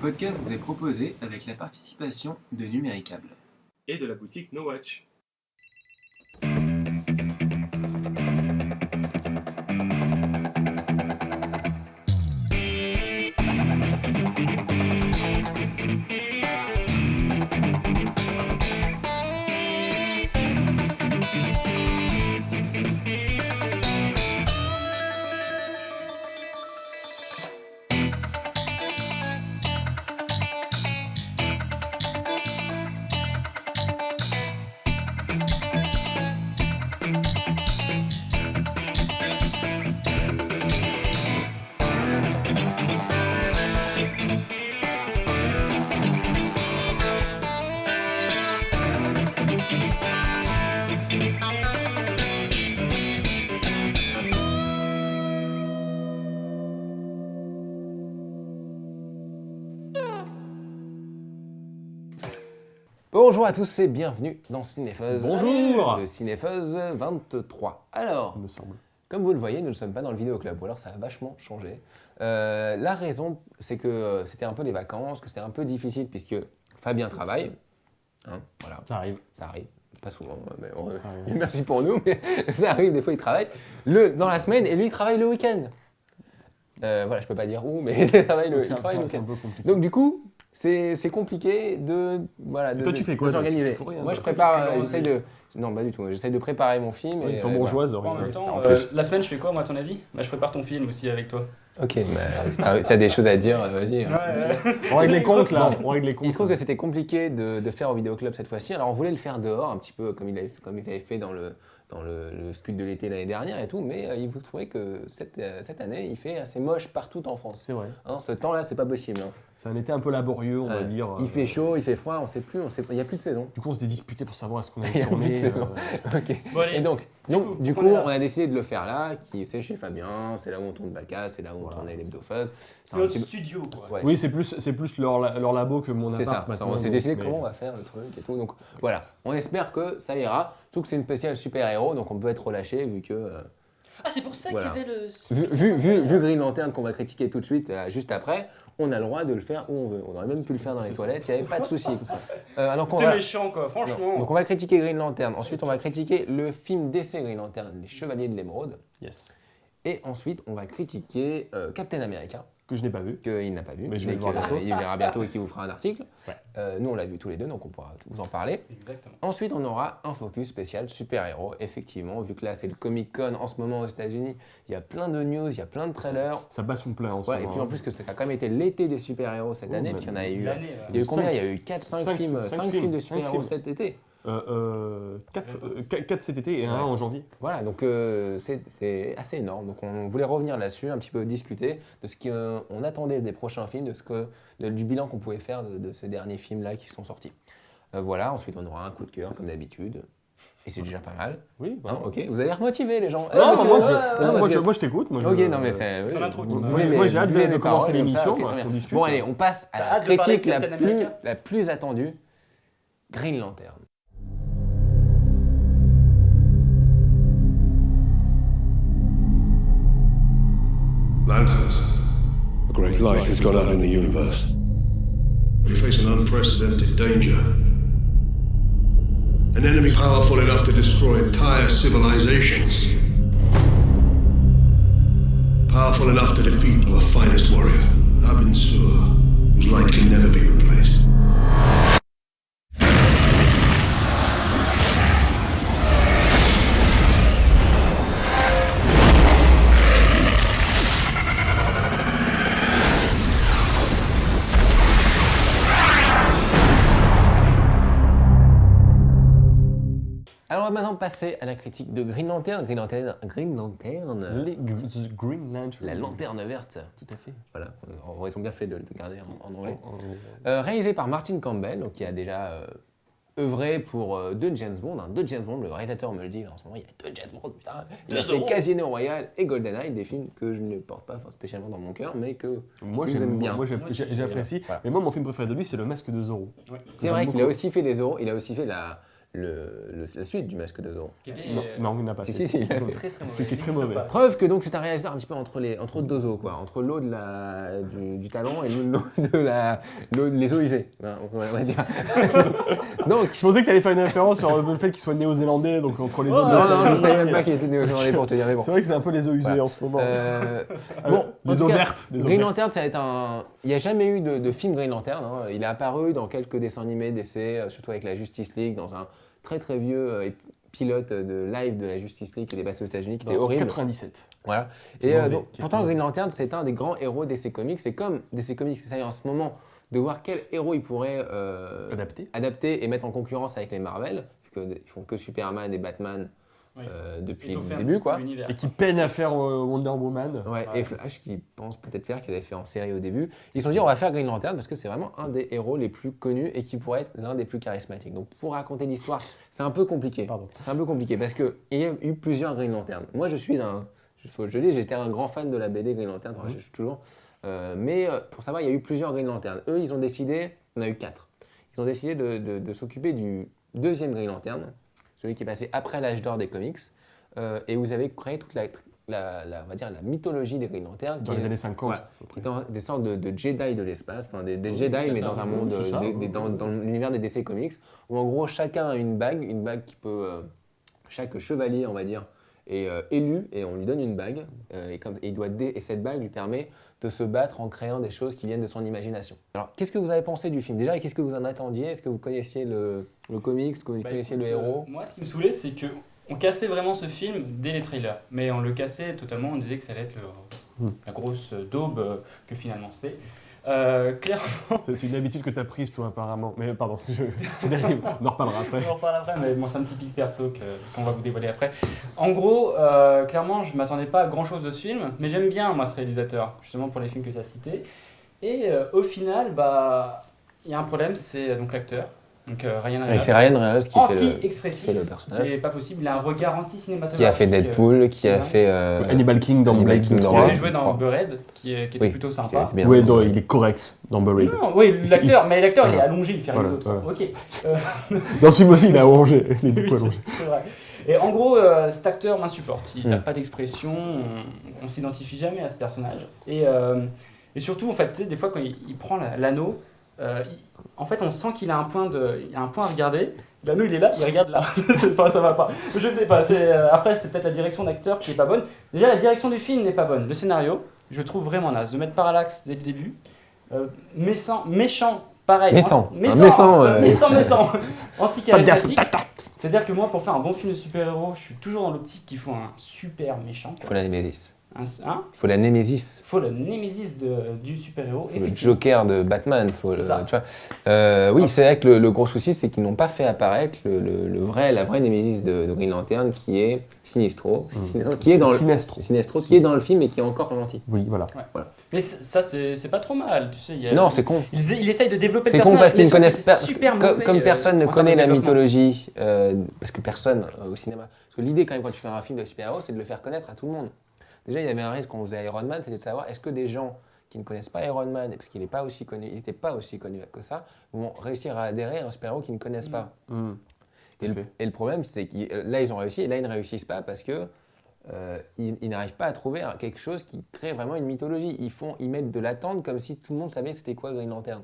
podcast vous est proposé avec la participation de Numéricable. Et de la boutique No Watch. Bonjour à tous et bienvenue dans Cinefuzz. Bonjour. Le Cinefuzz 23. Alors, Il me semble. comme vous le voyez, nous ne sommes pas dans le vidéoclub, ou alors ça a vachement changé. La raison, c'est que c'était un peu les vacances, que c'était un peu difficile puisque Fabien travaille. Hein, voilà, Ça arrive. ça arrive. Pas souvent, mais Ça arrive. merci pour nous, mais ça arrive, des fois il travaille dans la semaine et lui il travaille le week-end. Voilà, je peux pas dire où, mais il travaille le C'est week-end. un peu compliqué. Donc du coup, c'est compliqué de toi, tu fais quoi, de s'organiser. tu fous rien, Moi, je toi. prépare, j'essaye de... Non, pas du tout. J'essaye de préparer mon film. Ils et, sont voilà. bourgeoises, En même temps, en plus. la semaine, je fais quoi, moi, à ton avis? Bah, je prépare ton film aussi avec toi. Ok, bah, si t'as des choses à dire, vas-y. On règle les comptes, là. On règle les comptes. Il se trouve que c'était compliqué de faire au vidéoclub cette fois-ci. Alors, on voulait le faire dehors, un petit peu comme ils avaient fait dans le scud de l'été l'année dernière et tout, mais il vous trouvez que cette année, il fait assez moche partout en France. C'est vrai. Hein, ce temps-là, c'est pas possible. Hein. C'est un été un peu laborieux, on va dire. Il fait chaud, il fait froid, on sait plus, il n'y a plus de saison. Du coup, on s'était disputé pour savoir est-ce qu'on Il y allait a plus tourner. de saison. Ok. Bon, allez. Et donc du coup, on est là. on a décidé de le faire là, c'est chez Fabien, c'est là où on tourne Bacca, c'est là où on Voilà. tournait l'Hebdofuzz. C'est notre studio, quoi. Ouais. Oui, c'est plus leur labo que mon C'est appart ça, maintenant. on s'est donc, décidé mais- comment on va faire le truc et tout. Donc voilà, on espère que ça ira. Surtout que c'est une spéciale super-héros, donc on peut être relâché vu que... Ah, c'est pour ça Voilà. qu'il y avait le... vu Green Lantern qu'on va critiquer tout de suite, juste après, on a le droit de le faire où on veut. On aurait même pu le faire dans les toilettes, il n'y avait pas de souci. Alors qu'on T'es va... méchant, quoi, franchement. Non. Donc on va critiquer Green Lantern, ensuite on va critiquer le film d'essai Green Lantern, Les Chevaliers de l'Émeraude, Yes. et ensuite on va critiquer Captain America, Que je n'ai pas vu. qu'il n'a pas vu, Mais je vais mais le voir bientôt. qu'il verra bientôt et qui vous fera un article. Ouais. Nous on l'a vu tous les deux, donc on pourra vous en parler. Exactement. Ensuite on aura un focus spécial super-héros, effectivement, vu que là c'est le Comic Con en ce moment aux États-Unis, il y a plein de news, il y a plein de trailers. Ça bat son plein en ce Voilà, et moment. puis en plus que ça a quand même été l'été des super-héros cette Oh, année, mais puis il y en a eu... L'année, Il y a eu combien? Cinq. Il y a eu 4-5 Cinq films, cinq 5 films, films de cinq super-héros films. cet été. 4 cet été et un en janvier. Voilà, donc c'est assez énorme. Donc on voulait revenir là-dessus, un petit peu discuter de ce qu'on attendait des prochains films, du bilan qu'on pouvait faire de ces derniers films-là qui sont sortis. Voilà, ensuite on aura un coup de cœur comme d'habitude. Et c'est déjà pas mal. Oui, Hein, ok, vous avez l'air motivé les gens. Non, motivé, moi, parce que- moi, je t'écoute. Moi, Ok, je- non mais c'est... ton intro qui m'a- Moi, j'ai hâte buvez de mes commencer paroles comme ça, l'émission, ok, on très bien. discute. Bon allez, on passe à T'as la hâte de parler critique de Captain America la plus attendue. Green Lantern. Lanterns. A great light has gone out in the universe. We face an unprecedented danger. An enemy powerful enough to destroy entire civilizations. Powerful enough to defeat our finest warrior, Abin Sur, whose light can never be replaced. Alors on va maintenant passer à la critique de Green Lantern. Green Lantern, Green Lantern. la lanterne verte. Tout à fait. Voilà, ils ont bien fait de le garder en anglais. Réalisé par Martin Campbell, donc qui a déjà œuvré pour deux James Bond. Deux James Bond, le réalisateur me le dit là, en ce moment, il y a deux James Bond, putain. Il a fait Casino Royale et GoldenEye, des films que je ne porte pas spécialement dans mon cœur, mais que Moi, vous aimez bien. j'apprécie. Voilà. Mais moi, mon film préféré de lui, c'est Le Masque de Zorro. C'est vrai qu'il a aussi fait les Zorro, il a aussi fait la suite du Masque de Zorro. Qui était, Non, il n'a pas Si, fait. si, il a fait. très très mauvais. Qui est très mauvais. Preuve que donc c'est un réalisateur un petit peu entre deux eaux, quoi, entre l'eau du talent et les eaux usées, on va dire. Donc, Je pensais que tu allais faire une référence sur le fait qu'il soit néo-zélandais, donc entre les Oh, autres. non, c'est non, je vrai. savais même pas qu'il était néo-zélandais pour te dire, mais bon. C'est vrai que c'est un peu les eaux usées Voilà. en ce moment. Bon, en les tout eaux cas, vertes. Les eaux Green vertes. Lantern, ça va être un. Il n'y a jamais eu de film Green Lantern. Hein. Il est apparu dans quelques dessins animés d'essai, surtout avec la Justice League, dans un très très vieux pilote de live de la Justice League qui était passé aux États-Unis, qui était Dans horrible. 97. Voilà. Qui Et est mauvais, donc, qui est pourtant, mauvais. Green Lantern, c'est un des grands héros d'essai comics. C'est comme DC Comics essaye en ce moment de voir quel héros ils pourraient adapter et mettre en concurrence avec les Marvel, vu qu'ils font que Superman et Batman Oui. depuis Ils ont fait le un début, petit quoi. peu l'univers, Et qui quoi. peine à faire Wonder Woman. Ouais, Ouais. et Flash qui pense peut-être faire, qu'il avait fait en série au début. Ils se sont dit on va faire Green Lantern parce que c'est vraiment un des héros les plus connus et qui pourrait être l'un des plus charismatiques. Donc pour raconter l'histoire, c'est un peu compliqué. Pardon. C'est un peu compliqué parce qu'il y a eu plusieurs Green Lantern. Moi je suis faut que je le dise, j'étais un grand fan de la BD Green Lantern, enfin, je suis toujours. Mais pour savoir, il y a eu plusieurs Green Lantern. Eux, ils ont décidé, on a eu 4. Ils ont décidé de s'occuper du deuxième Green Lantern, celui qui est passé après l'âge d'or des comics. Et vous avez créé toute on va dire, la mythologie des Green Lantern, Dans qui les est années 50. Ouais. qui étant des sortes de Jedi de l'espace, enfin des Oui, Jedi c'est mais ça. dans un monde, C'est ça. dans l'univers des DC Comics, où en gros chacun a une bague qui peut, chaque chevalier on va dire, est élu et on lui donne une bague, et cette bague lui permet de se battre en créant des choses qui viennent de son imagination. Alors qu'est-ce que vous avez pensé du film déjà et qu'est-ce que vous en attendiez? Est-ce que vous connaissiez le comics, est-ce que vous Bah, connaissiez écoute, le héros? Moi, ce qui me saoulait, c'est que on cassait vraiment ce film dès les trailers. Mais on le cassait totalement, on disait que ça allait être la grosse daube que finalement c'est. Clairement, C'est une habitude que tu as prise, toi, apparemment. Mais pardon, je dérive. On en reparlera après. on en reparle après, mais bon, c'est un petit pic perso qu'on va vous dévoiler après. En gros, clairement, je m'attendais pas à grand chose de ce film, mais j'aime bien, moi, ce réalisateur, justement pour les films que tu as cités. Et au final, bah, il y a un problème, c'est donc l'acteur. Donc Ryan Et Reynolds. c'est Ryan Reynolds qui fait Anti-expressif. le personnage. C'est pas possible, il a un regard anti-cinématographique. Qui a fait Deadpool, qui a ouais. fait Animal King dans Animal Blade King 2, dans Il 3. avait joué dans 3. Buried, qui était Oui, plutôt qui sympa. était bien. Ouais, non, il est correct dans Buried. Non, oui, l'acteur, mais l'acteur il est Voilà. allongé, il fait rien Voilà, d'autre. voilà. Ok. Dans ce film aussi, il a allongé. Il est Oui, beaucoup allongé. c'est vrai. Et en gros, cet acteur m'insupporte. Il n'a pas d'expression, on s'identifie jamais à ce personnage. Et surtout, en fait, tu sais, des fois, quand il prend l'anneau, en fait, on sent qu'il a un point à regarder. L'anneau, il est là, il regarde là. Enfin, ça va pas. Je sais pas. Après, c'est peut-être la direction d'acteur qui est pas bonne. Déjà, la direction du film n'est pas bonne. Le scénario, je trouve vraiment naze. De mettre Parallax dès le début, méchant, pareil. Méchant. Méchant. Méchant, Anti-charismatique. C'est-à-dire que moi, pour faire un bon film de super-héros, je suis toujours dans l'optique qu'il faut un super méchant. Il faut la Némésis. Il Il faut la Némésis. faut le némésis du super-héros. Le Joker de Batman, faut C'est ça. tu vois. Oui, c'est vrai que le gros souci, c'est qu'ils n'ont pas fait apparaître la vraie Némésis de Green Lantern, qui est Sinestro, qui est dans Sinestro. Sinestro, qui est dans le film et qui est encore gentil. Oui, voilà. Mais ça, c'est pas trop mal, tu sais. Non, c'est con. Il essaye de développer le C'est con personnage. parce qu'ils mais ne sauf que connaissent c'est pas. super mauvais, Comme personne ne en termes connaît de la développement. mythologie, parce que personne au cinéma. Parce que l'idée, quand même, quand tu fais un film de super-héros, c'est de le faire connaître à tout le monde. Déjà, il y avait un risque quand on faisait Iron Man, c'était de savoir est-ce que des gens qui ne connaissent pas Iron Man, parce qu'il n'était pas aussi connu que ça, vont réussir à adhérer à un super-héros qu'ils ne connaissent pas. Et le problème, c'est que là, ils ont réussi, et là, ils ne réussissent pas parce que ils n'arrivent pas à trouver quelque chose qui crée vraiment une mythologie. Ils mettent de l'attente comme si tout le monde savait c'était quoi Green Lantern.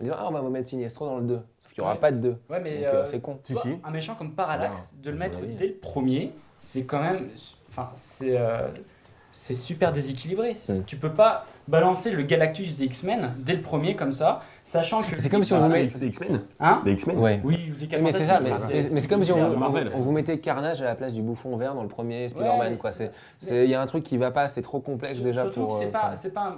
En disant, on va mettre Sinestro dans le 2. Sauf qu'il n'y aura Ouais. pas de 2. Ouais, mais Donc, c'est con. tu vois, Si. un méchant comme Parallax, Alors, de le à mettre mon avis. dès le premier, c'est quand même. Enfin, c'est super déséquilibré. Tu peux pas balancer le Galactus des X-Men dès le premier comme ça, sachant que. C'est comme si on vous met- Des X-Men. Hein? Des X-Men. Ouais. Oui, ou des cas Mais c'est ça, fantastiques, enfin, mais c'est comme si on Marvel. vous mettait Carnage à la place du bouffon vert dans le premier Spider-Man. Ouais, Quoi. Il y a un truc qui va pas, c'est trop complexe déjà Surtout pour. que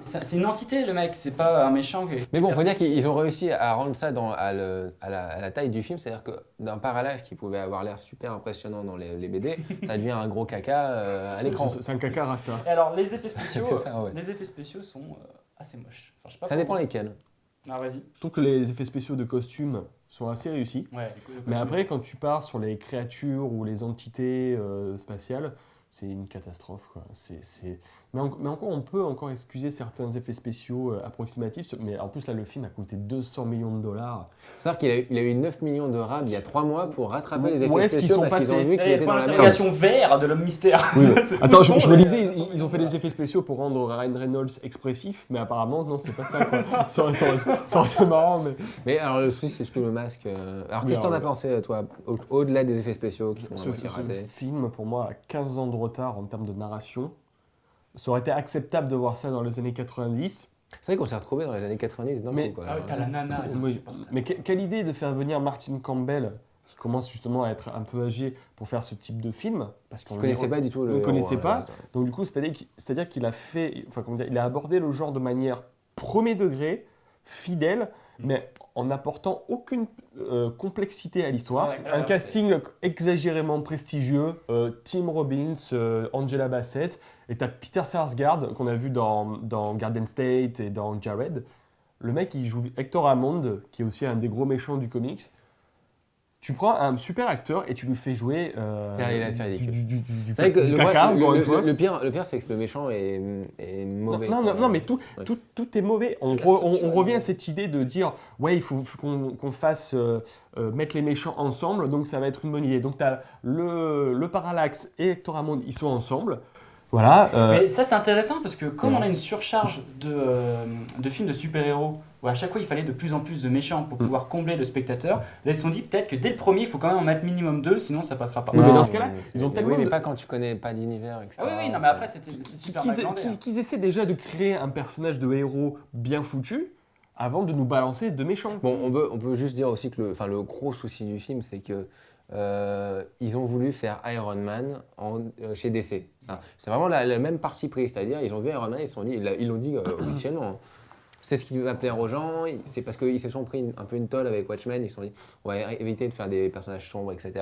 c'est une entité le mec, c'est pas un méchant. Mais bon, faut dire qu'ils ont réussi à rendre ça à la taille du film, c'est-à-dire que d'un Parallax qui pouvait avoir l'air super impressionnant dans les BD, ça devient un gros caca à l'écran. C'est un caca rasta. Et alors les effets spéciaux, C'est ça, ouais. les effets spéciaux sont assez moches. Enfin, je sais pas Ça dépend pourquoi. lesquels. Ah vas-y. Je trouve que les effets spéciaux de costumes sont assez réussis. Ouais. Mais après, quand tu pars sur les créatures ou les entités spatiales, c'est une catastrophe, quoi. Mais encore, on peut encore excuser certains effets spéciaux approximatifs, mais en plus, là, le film a coûté 200 millions de dollars. C'est à dire qu'il a eu 9 millions de rabs il y a 3 mois pour rattraper les Où effets est-ce qu'ils spéciaux sont parce qu'ils ont passés vu qu'il Et était pour dans la merde. l'interrogation vert de l'homme mystère. Oui. C'est Attends, où je sont me les- disais, ils ont fait des effets spéciaux pour rendre Ryan Reynolds expressif, mais apparemment, non, c'est pas ça, quoi. Ça aurait été marrant, mais... Mais alors le souci c'est surtout le masque. Alors qu'est-ce que t'en as pensé toi, au-delà des effets spéciaux qui sont à moitié Ce ratés? film, pour moi, a 15 ans de retard en termes de narration. Ça aurait été acceptable de voir ça dans les années 90. C'est vrai qu'on s'est retrouvé dans les années 90 d'un Mais- coup, quoi. Ah ouais, t'as la nana. elle est Oui, insupportable. mais quelle idée de faire venir Martin Campbell, qui commence justement à être un peu âgé, pour faire ce type de film, parce Je connaissais pas du tout le. on connaissait héros, pas. Donc du coup, c'est-à-dire qu'il a fait, enfin comment dire, il a abordé le genre de manière premier degré, fidèle, mais en n'apportant aucune complexité à l'histoire. Ouais, Un casting exagérément prestigieux, Tim Robbins, Angela Bassett, et t'as Peter Sarsgaard qu'on a vu dans Garden State et dans Jared. Le mec, il joue Hector Hammond, qui est aussi un des gros méchants du comics. Tu prends un super acteur et tu lui fais jouer C'est ridicule. du C'est vrai que du le, caca, le- encore le- une fois. le pire c'est que le méchant est mauvais. Non, quoi. non, mais tout, Ouais. tout est mauvais. On revient à cette idée de dire, ouais, il faut qu'on fasse mettre les méchants ensemble, donc ça va être une bonne idée. Donc tu as le Parallax et Hector Hammond, ils sont ensemble. Voilà. Mais ça c'est intéressant parce que comme Ouais. on a une surcharge de films de super-héros où à chaque fois il fallait de plus en plus de méchants pour pouvoir combler le spectateur, là ils se sont dit peut-être que dès le premier il faut quand même en mettre minimum 2 sinon ça passera pas. Oui, mais Non, dans ce cas-là, ils ont mais tellement oui, mais de- pas quand tu connais pas l'univers, etc. Ah oui, oui, non mais après c'est super maglandaire. qu'ils essaient déjà de créer un personnage de héros bien foutu avant de nous balancer de méchants. Bon, on peut juste dire aussi que le gros souci du film, c'est que ils ont voulu faire Iron Man chez DC. C'est vraiment la même partie prise, c'est-à-dire ils ont vu Iron Man, ils se sont dit, ils l'ont dit officiellement. Hein. C'est ce qui va plaire aux gens, c'est parce qu'ils se sont pris un peu une tolle avec Watchmen, ils se sont dit, on va éviter de faire des personnages sombres, etc.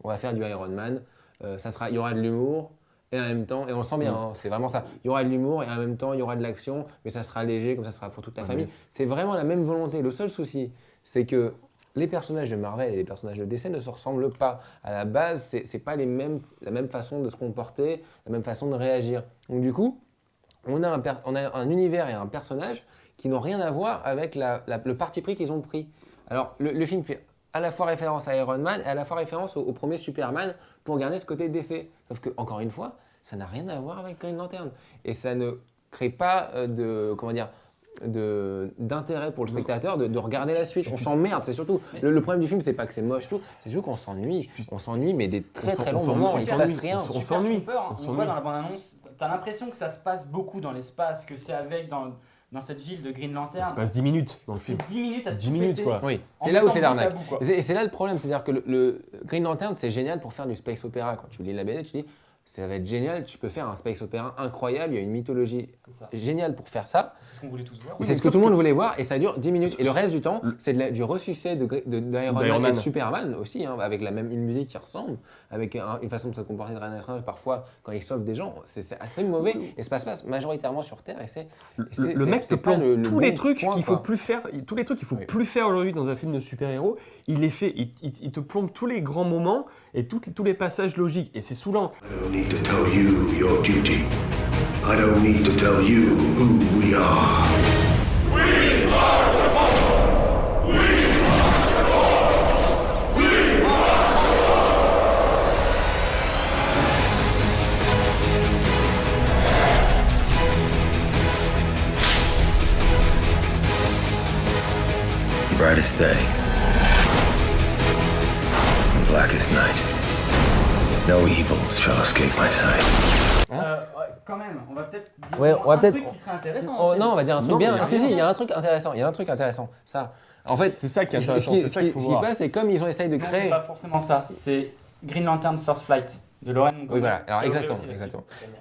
On va faire du Iron Man, il y aura de l'humour, et en même temps, et on le sent bien, hein, c'est vraiment ça, il y aura de l'humour, et en même temps, il y aura de l'action, mais ça sera léger, comme ça sera pour toute la famille. C'est vraiment la même volonté. Le seul souci, c'est que les personnages de Marvel et les personnages de DC ne se ressemblent pas. À la base, c'est pas la même façon de se comporter, la même façon de réagir. Donc du coup, on a un univers et un personnage qui n'ont rien à voir avec le parti pris qu'ils ont pris. Alors le film fait à la fois référence à Iron Man et à la fois référence au premier Superman pour garder ce côté DC. Sauf que, encore une fois, ça n'a rien à voir avec Green Lantern. Et ça ne crée pas d'intérêt pour le spectateur de regarder la suite. On s'emmerde, c'est surtout. Le problème du film, c'est pas que c'est moche, tout, c'est surtout qu'on s'ennuie. On s'ennuie, mais des très longs moments, il se passe rien. On s'ennuie. On voit dans la bande-annonce, t'as l'impression que ça se passe beaucoup dans l'espace, que c'est avec dans cette ville de Green Lantern. Ça se passe 10 minutes dans le film. C'est 10 minutes à 10 tout minutes, péter. quoi. Oui, En c'est là où mettant c'est bout à l'arnaque. bout, quoi. Et c'est là le problème, c'est-à-dire que le Green Lantern, c'est génial pour faire du space opéra. Quand tu lis la BD, tu dis, ça va être génial, tu peux faire un space opéra incroyable, il y a une mythologie C'est ça. géniale pour faire ça. C'est ce qu'on voulait tous voir. C'est ce que tout le monde voulait voir et ça dure 10 minutes. Et le reste du temps, c'est du ressucé d'Iron Man et Man. de Superman aussi, hein, avec une musique qui ressemble, avec une façon de se comporter de Ryan Reynolds parfois quand il sauve des gens. C'est assez mauvais et ça se passe majoritairement sur Terre. Le mec te plante tous les trucs qu'il faut plus faire, tous les trucs qu'il faut Oui. plus faire aujourd'hui dans un film de super-héros. Il les fait, il te plombe tous les grands moments et tous les passages logiques. Et c'est saoulant. I don't need to tell you your duty. I don't need to tell you who we are. Brightest day. Blackest night. No evil shall escape my sight. Ouais, quand même, on va peut-être dire Ouais, on va un peut-être- truc qui serait intéressant. Oh, aussi. non, on va dire un truc Non, mais bien. il y a Si, rien. il y a un truc intéressant. Il y a un truc intéressant. Ça, en fait, C'est ça qui est ce intéressant, qui- c'est ce ça qui qu'il faut ce qui se voir. passe, c'est comme ils ont essayé de Non, c'est créer. pas forcément ça. C'est Green Lantern First Flight de Lauren. Oui, voilà. Alors, J'ai exactement, oublié aussi exactement. là-dessus.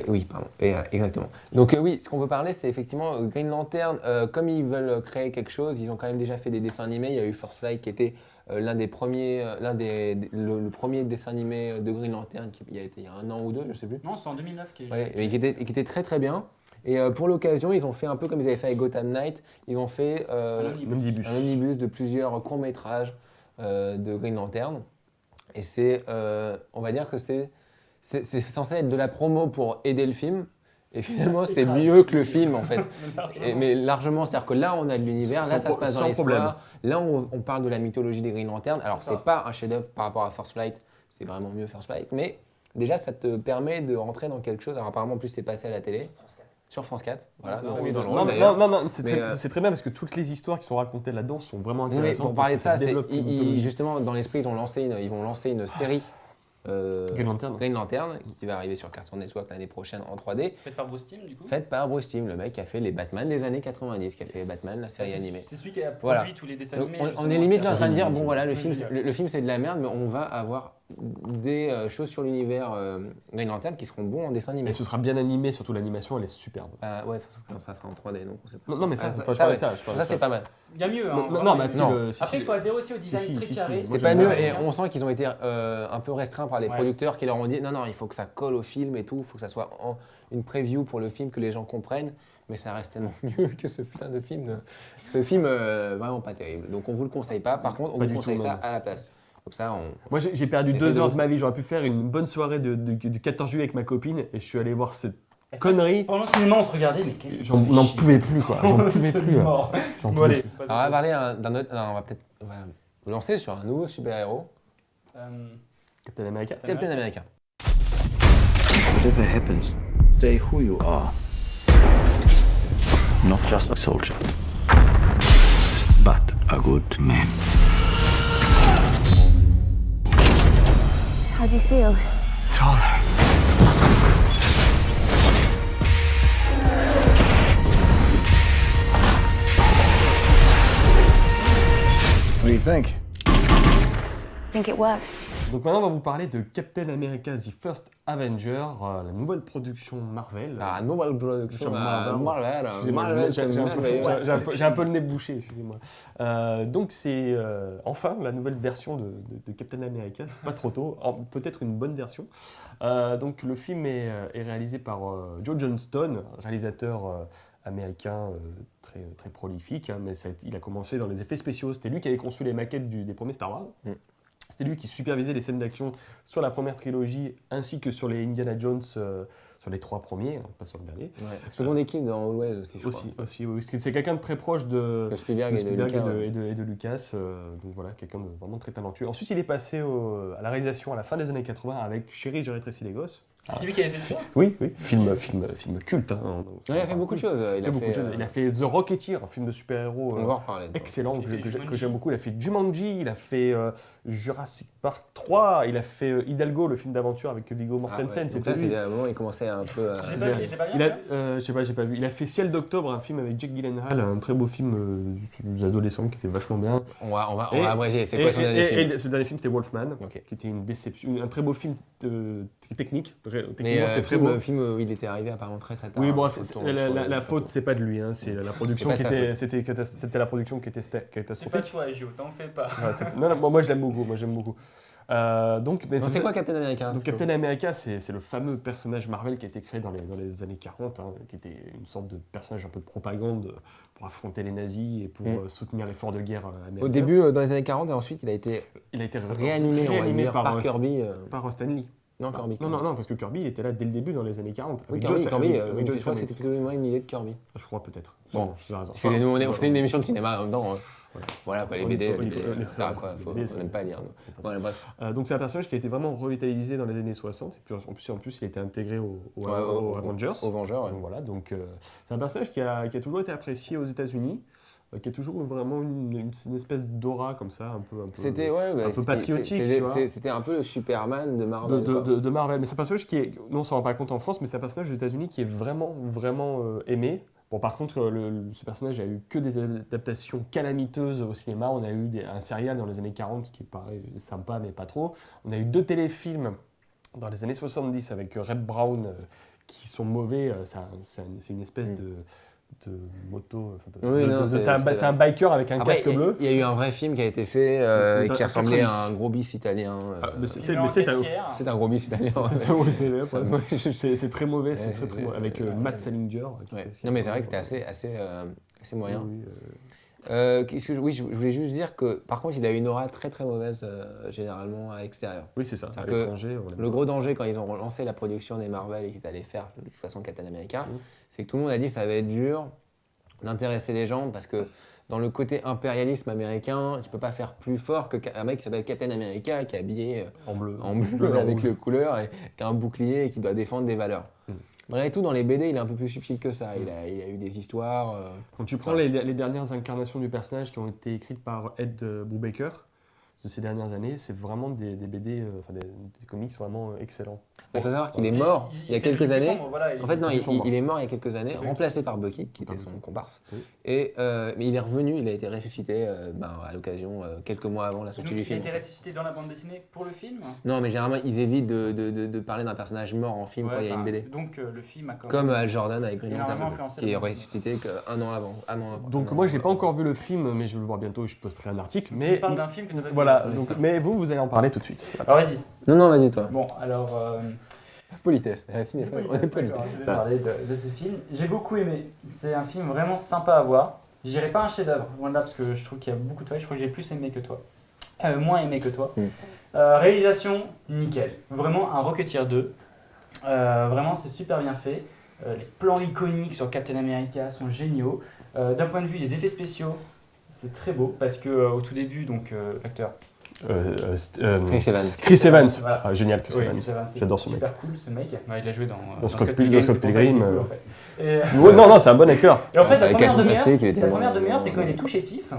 Oui, pardon. Et voilà, exactement. Donc oui, ce qu'on peut parler, c'est effectivement Green Lantern. Comme ils veulent créer quelque chose, ils ont quand même déjà fait des dessins animés. Il y a eu First Flight qui était l'un des premiers, le premier dessin animé de Green Lantern qui il y a été il y a 1 an ou 2, je sais plus. Non, c'est en 2009 qui est. Ouais, et qui était très très bien. Et pour l'occasion, ils ont fait un peu comme ils avaient fait avec Gotham Knight. Ils ont fait Omnibus. un omnibus de plusieurs courts-métrages de Green Lantern. Et c'est, on va dire que c'est c'est censé être de la promo pour aider le film. Et finalement, c'est mieux que le film, en fait. Mais largement, c'est-à-dire que là, on a de l'univers, là, ça se passe dans l'histoire. Là, on parle de la mythologie des Green Lantern. Alors, c'est pas un chef-d'œuvre par rapport à First Flight, c'est vraiment mieux First Flight, mais déjà, ça te permet de rentrer dans quelque chose. Alors, apparemment, en plus, c'est passé à la télé. Sur France 4, voilà. Non, c'est très bien parce que toutes les histoires qui sont racontées là-dedans sont vraiment intéressantes. Pour parler de ça, justement, dans l'esprit, ils vont lancer une série Green Lantern qui va arriver sur Cartoon Network l'année prochaine en 3D. Faite par Bruce Timm, du coup. Faite par Bruce Timm, le mec qui a fait les Batman des années 90, qui a fait Batman, la série animée. C'est celui qui a produit tous les dessins animés. On est limite là en train de dire, bon voilà, le film c'est de la merde, mais on va avoir des choses sur l'univers Green Lantern qui seront bons en dessin animé. Et ce sera bien animé, surtout l'animation, elle est superbe. Ouais, ça sera en 3D, donc on sait pas. Non, mais ça c'est pas mal. Il y a mieux. Hein, Après, il faut adhérer aussi au design très carré. C'est pas mieux, et on sent qu'ils ont été un peu restreints par les producteurs qui leur ont dit non, il faut que ça colle au film et tout, il faut que ça soit une preview pour le film, que les gens comprennent, mais ça reste tellement mieux que ce putain de film. Ce film, vraiment pas terrible. Donc on vous le conseille pas, par contre, on vous conseille ça à la place. Comme ça, Moi, j'ai perdu 2 heures de ma vie. J'aurais pu faire une bonne soirée du 14 juillet avec ma copine et je suis allé voir cette connerie. Pendant le cinéma, on se regardait, mais qu'est-ce que j'en n'en pouvais plus, quoi. J'en pouvais plus. Mort. Bon, allez. Alors, on va parler d'un autre. On va peut-être lancer sur un nouveau super-héros. Captain America. Captain America. Whatever happens, stay who you are. Not just a soldier, but a good man. How do you feel? Taller. What do you think? I think it works. Donc maintenant, on va vous parler de Captain America The First Avenger, la nouvelle production Marvel. Nouvelle production Marvel. J'ai un peu le nez bouché, excusez-moi. Donc c'est enfin la nouvelle version de Captain America, c'est pas trop tôt, peut-être une bonne version. Donc le film est réalisé par Joe Johnston, réalisateur américain très, très prolifique, hein, mais il a commencé dans les effets spéciaux. C'était lui qui avait conçu les maquettes des premiers Star Wars. C'était lui qui supervisait les scènes d'action sur la première trilogie ainsi que sur les Indiana Jones, sur les 3 premiers, hein, pas sur le dernier. Ouais. Seconde équipe dans Always aussi, je crois. Aussi, oui. C'est quelqu'un de très proche de Spielberg et de Lucas. Donc voilà, quelqu'un de vraiment très talentueux. Ensuite, il est passé à la réalisation à la fin des années 80 avec Chérie, j'ai rétréci les gosses. C'est lui qui avait fait ça ? Oui, film culte. Hein. Il a fait beaucoup de choses. Il a fait The Rocketeer, un film de super-héros excellent que j'aime beaucoup. Il a fait Jumanji, il a fait Jurassic Park 3, il a fait Hidalgo, le film d'aventure avec Viggo Mortensen. Donc là, c'est un moment où il commençait un peu je sais pas, j'ai pas vu. Il a fait Ciel d'octobre, un film avec Jake Gyllenhaal, un très beau film des adolescents qui était vachement bien. On va abréger. C'est quoi son dernier film ? Et ce dernier film, c'était Wolfman, qui était une déception, un très beau film technique. Mais le film où il était arrivé apparemment très tard. Oui, bon, la faute, c'est pas de lui, hein, c'est la production c'était la production qui était catastrophique. C'est pas toi, Gio, t'en fais pas. Non, moi je l'aime beaucoup, c'est quoi Captain America ? Donc Captain America, c'est le fameux personnage Marvel qui a été créé dans les années 40, hein, qui était une sorte de personnage un peu de propagande pour affronter les nazis et pour soutenir l'effort de guerre américain. Au début, dans les années 40, et ensuite il a été réanimé on va dire, par Kirby. Par Stan Lee. Non, Kirby. Non, parce que Kirby il était là dès le début dans les années 40. Oui, Kirby, je crois que c'était plutôt une idée de Kirby. Je crois peut-être. Bon, excusez-nous, on fait une émission de cinéma en même temps. Voilà, les BD, ça quoi, on n'aime pas lire. Voilà, bref. Donc c'est un personnage qui a été vraiment revitalisé dans les années 60, et puis en plus il a été intégré aux Avengers. Donc voilà, donc c'est un personnage qui a toujours été apprécié aux États-Unis. Qui a toujours vraiment une espèce d'aura comme ça, un peu patriotique. C'était un peu le Superman de Marvel. De Marvel, mais c'est un personnage qui est, non on s'en rend pas compte en France, mais c'est un personnage aux États-Unis qui est vraiment aimé. Bon, par contre, ce personnage a eu que des adaptations calamiteuses au cinéma. On a eu un serial dans les années 40 qui paraît sympa, mais pas trop. On a eu 2 téléfilms dans les années 70 avec Reb Brown qui sont mauvais. C'est une espèce de moto. C'est un biker avec un casque bleu. Il y a eu un vrai film qui a été fait qui ressemblait à un gros bis italien. C'est un gros bis italien. C'est très mauvais, c'est très mauvais. Avec Matt Salinger. Non, mais c'est vrai que c'était assez moyen. Oui, je voulais juste dire que par contre, il a une aura très très mauvaise généralement à l'extérieur. Oui, c'est ça. À C'est-à-dire que l'étranger, on Le gros danger quand ils ont lancé la production des Marvel et qu'ils allaient faire de toute façon Captain America, c'est que tout le monde a dit que ça va être dur d'intéresser les gens parce que dans le côté impérialisme américain, tu peux pas faire plus fort qu'un mec qui s'appelle Captain America qui est habillé en bleu, avec rouge. le couleur et qui a un bouclier et qui doit défendre des valeurs. Malgré tout, dans les BD, il est un peu plus subtil que ça. Il a eu des histoires. Quand tu prends les dernières incarnations du personnage qui ont été écrites par Ed Brubaker de ces dernières années, c'est vraiment des BD, des comics vraiment excellents. Il faut savoir qu'il est mort il y a quelques années. En fait, non, était sombre. il est mort il y a quelques années, remplacé par Bucky, qui était son comparse. Oui. Mais il est revenu, il a été ressuscité à l'occasion, quelques mois avant la sortie Donc, du il a film. été ressuscité dans la bande dessinée pour le film. Non, mais généralement, ils évitent de parler d'un personnage mort en film quand il y a une BD. Donc le film a quand même... Comme Hal Jordan avec Green énormément Lantern, influencé qui est la bande ressuscité qu'un an avant. Donc moi, j'ai pas encore vu le film, mais je vais le voir bientôt. Je posterai un article. Mais Tu parles d'un film que tu n'as pas vu. voilà. vu. Donc, mais vous allez en parler tout de suite. Alors vas-y. Non, vas-y, toi. Bon, alors... Politesse. Cinéphile, on est poli. D'accord, je vais parler de ce film. J'ai beaucoup aimé. C'est un film vraiment sympa à voir. Je dirais pas un chef-d'œuvre, loin de là, parce que je trouve qu'il y a beaucoup de failles. Je crois que j'ai plus aimé que toi. Moins aimé que toi. Réalisation, nickel. Vraiment un Rocketeer 2. Vraiment, c'est super bien fait. Les plans iconiques sur Captain America sont géniaux. D'un point de vue des effets spéciaux, c'est très beau parce que au tout début, donc l'acteur. Chris Evans. Chris Evans. Voilà. Ah, génial, Chris Oui, Evans. Chris Evans, c'est J'adore ce mec. super cool ce mec. Ouais, il a joué dans Scott Pilgrim, Scott c'est pour ça qu'il est Pilgrim, cool, en fait. Et, Ouais, non, c'est un bon acteur. et en fait, la Avec première Captain demi-heure, Passé, qui était c'est quand il est tout chétif.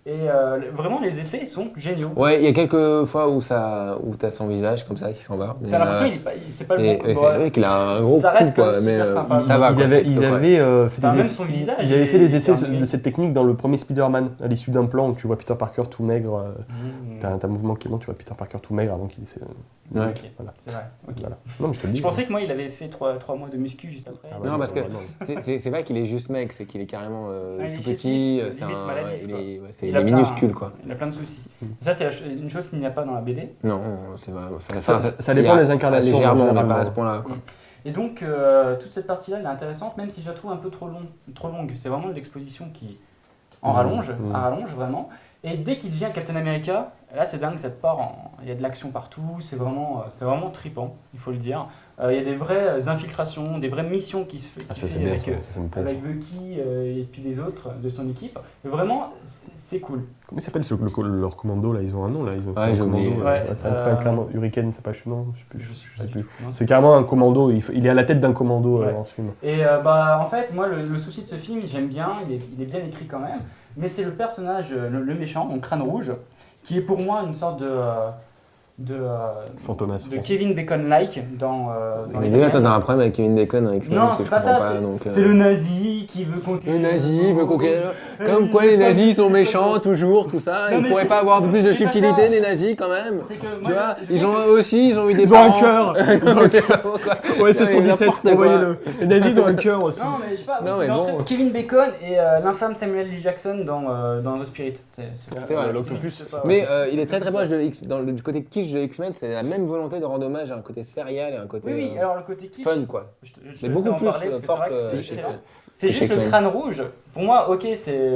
Et vraiment, les effets sont géniaux. Ouais, il y a quelques fois où t'as son visage comme ça qui s'en va. T'as l'impression c'est pas le bon. C'est vrai qu'il a un gros ça coup, reste quand quoi. même Mais super sympa. ça va. Ils quoi, avaient, c'est ils plutôt avaient, fait Enfin, des même essais, son visage, ils avaient fait des essais c'est un de cette technique dans le premier Spider-Man, à l'issue d'un plan où tu vois Peter Parker tout maigre. T'as un mouvement qui est long, tu vois Peter Parker tout maigre avant qu'il essaie. Ouais. Ok, Voilà. c'est vrai. ok. Voilà. Non, mais je te le dis. Je pensais que moi, il avait fait 3 mois de muscu juste après. Ah ouais, Non, parce que non. c'est vrai qu'il est juste mec, c'est qu'il est carrément il est tout chétif, petit, limite maladif, il quoi. est Il il a est plein- minuscule quoi. Il a plein de soucis. Ça, c'est une chose qu'il n'y a pas dans la BD. Non, c'est vrai. Ça dépend il y a des incarnations, Légèrement, mais généralement. pas à ce point-là. quoi. Et donc, toute cette partie-là, elle est intéressante, même si je la trouve un peu trop longue. C'est vraiment de l'exposition qui en rallonge, à rallonge vraiment. Et dès qu'il devient Captain America, là c'est dingue, ça part il y a de l'action partout, c'est vraiment trippant, il faut le dire. Il y a des vraies infiltrations, des vraies missions qui se font Ah, ça c'est bien, avec, ça me plaît. avec Bucky et puis les autres de son équipe. Et vraiment, c'est cool. Comment il s'appelle leur commando là? Ils ont un nom là. Ils ont Ouais, c'est un j'ai commando, oublié. Ouais, c'est un carrément Hurricane, c'est pas non, je sais plus. Je sais plus. Non, C'est carrément un commando. Il est à la tête d'un commando Ouais. en ce film. Et en fait, moi, le souci de ce film, j'aime bien, il est bien écrit quand même, mais c'est le personnage, le méchant, donc Crâne Rouge, qui est pour moi une sorte de Fantomas. Kevin Bacon-like dans Mais X-Men. déjà, toi, t'as un problème avec Kevin Bacon, avec X-Men, Non, que c'est je pas comprends ça, donc, c'est le nazi qui veut conquérir. Le nazi veut conquérir. Comme quoi les nazis sont méchants toujours, tout ça. Non, Ils mais pourraient c'est- pas avoir plus de c'est pas subtilité, ça. les nazis, quand même. C'est que Tu vois, je ils vois ont eu des Ils ont un parents. cœur. Non, mais c'est vraiment quoi. Ouais, c'est son Ouais, 17, n'importe quoi. envoyez-le. Les nazis ont un cœur aussi. Non, mais je sais pas. Non, mais mais bon. entre Kevin Bacon et l'infâme Samuel L. Jackson dans The Spirit. C'est vrai, l'Octopus. Mais il est très très proche du côté kitsch de X-Men, c'est la même volonté de rendre hommage à un côté serial et un côté Oui, alors le côté kitsch. fun quoi. Je te Mais laisserai beaucoup en plus parler, parce que c'est forte vrai que c'est chez excellent. C'est chez juste le X-Men. crâne rouge. Pour moi, ok, c'est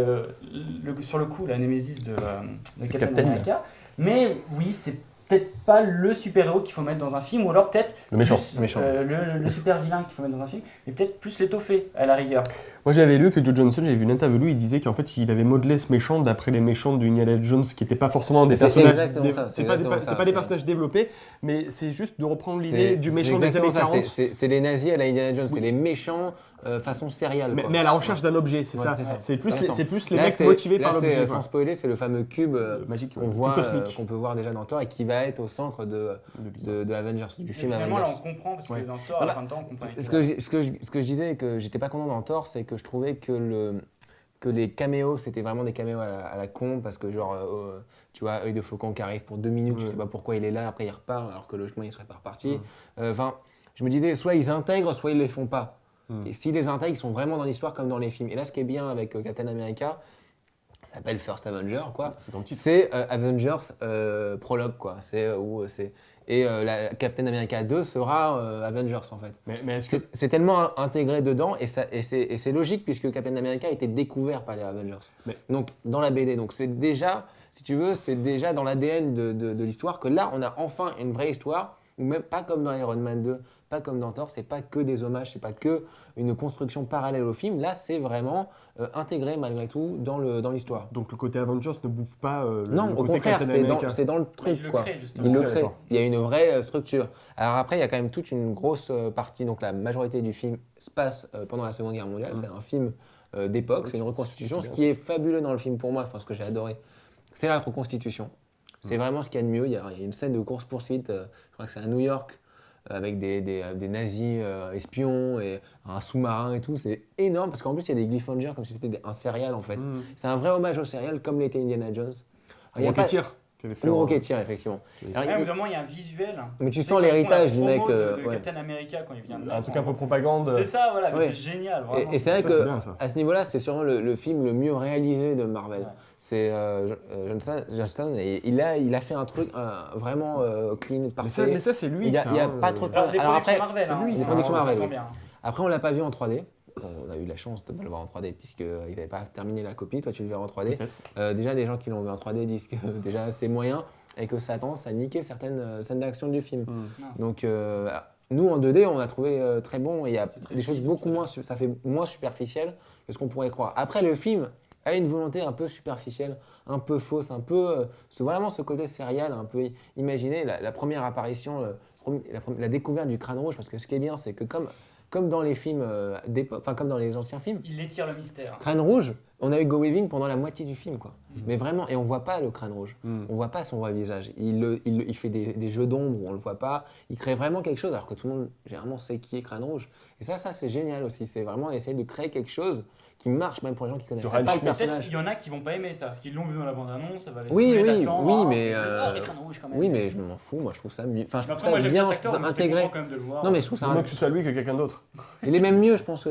sur le coup la némésis de Captain Captain. America. Mais oui, c'est peut-être pas le super-héros qu'il faut mettre dans un film, ou alors peut-être Le méchant. plus, Méchant. le super-vilain qu'il faut mettre dans un film, mais peut-être plus l'étoffer à la rigueur. Moi j'avais lu que Joe Johnson, j'avais vu une interview, il disait qu'en fait il avait modelé ce méchant d'après les méchants de Indiana Jones qui n'étaient pas forcément des C'est personnages. exactement ça, C'est pas des c'est- personnages développés, mais c'est juste de reprendre C'est- l'idée du c'est méchant des années exactement ça, 40. c'est les nazis à la Indiana Jones, Oui. c'est les méchants façon serial. Mais, quoi. mais à la recherche d'un objet, c'est Ouais, ça. c'est ça. C'est plus, Exactement. c'est plus les Là, mecs c'est- motivés là, par c'est, l'objet. sans spoiler, c'est le fameux cube Magique, qu'on ouais. voit, Cosmique. qu'on peut voir déjà dans Thor et qui va être au centre de Avengers, du Et film finalement, là, Avengers. on comprend, parce que Ouais. dans Thor, à la fin de temps, on comprend. Ce que je disais et que j'étais pas content dans Thor, c'est que je trouvais que les caméos, c'était vraiment des caméos à la con, parce que genre, tu vois, œil de faucon qui arrive pour 2 minutes, tu sais pas pourquoi il est là, après il repart, alors que logiquement il serait pas reparti. Enfin, je me disais, soit ils intègrent, soit ils les font pas. Et s'ils les intègrent, ils sont vraiment dans l'histoire comme dans les films. Et là, ce qui est bien avec Captain America, Ça s'appelle First Avenger, quoi. C'est dans le titre. C'est Avengers Prologue, quoi. Et la Captain America 2 sera Avengers, en fait. Mais est-ce que. C'est tellement intégré dedans et c'est logique puisque Captain America a été découvert par les Avengers. Mais- Donc dans la BD, donc c'est déjà, si tu veux, c'est déjà dans l'ADN de l'histoire que là on a enfin une vraie histoire, ou même pas comme dans Iron Man 2, pas comme dans Thor, c'est pas que des hommages, c'est pas que une construction parallèle au film. Là c'est vraiment intégré malgré tout dans l'histoire. Donc le côté Avengers ne bouffe pas Non, le au côté contraire, Captain c'est America. c'est dans le Ouais, truc, il le quoi. crée, justement. Il le Ok, crée. d'accord. Il y a une vraie structure. Alors après, il y a quand même toute une grosse partie, donc la majorité du film se passe pendant la Seconde Guerre mondiale. C'est un film d'époque, c'est une reconstitution. c'est Ce bien qui est fabuleux dans le film pour moi, enfin ce que j'ai adoré, c'est la reconstitution. C'est vraiment ce qu'il y a de mieux. Il y a une scène de course-poursuite, je crois que c'est à New York, avec des nazis espions et un sous-marin et tout. C'est énorme parce qu'en plus, il y a des Glyphangers comme si c'était un serial en fait. Mm. C'est un vrai hommage au serial comme l'était Indiana Jones. Alors, il y a pas- Rocketeer, qui avait fait Ou un- Rocketeer, effectivement. Alors, Ouais, il- vraiment, il y a un visuel. Mais tu C'est sens comme l'héritage font du la mec. promo de Ouais. Captain America quand il vient de Un naître. truc un peu propagande. C'est ça, voilà, mais Ouais. c'est génial. Vraiment. Et c'est vrai Ça, c'est que bien, ça. à ce niveau-là, c'est sûrement le film le mieux réalisé de Marvel. Ouais. C'est Johnston, et il a fait un truc vraiment clean, parfait. Mais ça, c'est lui. Il y a- ça, il y a hein, pas trop de- Alors, les Alors productions après, Marvel, c'est hein, lui, les ça, productions hein, Marvel, c'est oui. bien. Après, on l'a pas vu en 3D. On a eu la chance de ne pas le voir en 3D puisqu'ils n'avaient pas terminé la copie. Toi, tu le verras en 3D. Peut-être. Déjà, les gens qui l'ont vu en 3D disent que déjà c'est moyen et que ça a tendance à niquer certaines scènes d'action du film. Mince. Donc, nous en 2D, on a trouvé très bon. Et il y a très des choses fluide, beaucoup ça. moins, ça fait moins superficiel que ce qu'on pourrait croire. Après, le film a une volonté un peu superficielle, un peu fausse, un peu vraiment ce côté serial, un peu imaginé. La première apparition, la découverte du crâne rouge, parce que ce qui est bien, c'est que comme dans les films d'époque, enfin comme dans les anciens films, Il étire le mystère. crâne rouge, on a Hugo Weaving pendant la moitié du film, quoi. Mais vraiment, et on voit pas le crâne rouge. Mm. On voit pas son vrai visage. Il fait des jeux d'ombre où on le voit pas. Il crée vraiment quelque chose alors que tout le monde généralement sait qui est Crâne Rouge. Et ça c'est génial aussi. C'est vraiment essayer de créer quelque chose qui marche même pour les gens qui connaissent De pas le Ryan Schmitz. Peut-être personnage. qu'il y en a qui vont pas aimer ça, parce qu'ils l'ont vu dans la bande-annonce, ça va les Oui, saouler oui, d'attendre. oui, Ah, mais, les crânes rouges, quand même. Oui, mais je m'en fous. Moi, je trouve ça mieux. Enfin, je Mais trouve après, moi, ça j'aime bien, bien je cet trouve acteur, ça donc j'étais intégré. content quand même de le voir. Non, mais je trouve C'est ça. mieux que ce soit lui que quelqu'un d'autre. Il est même mieux, je pense,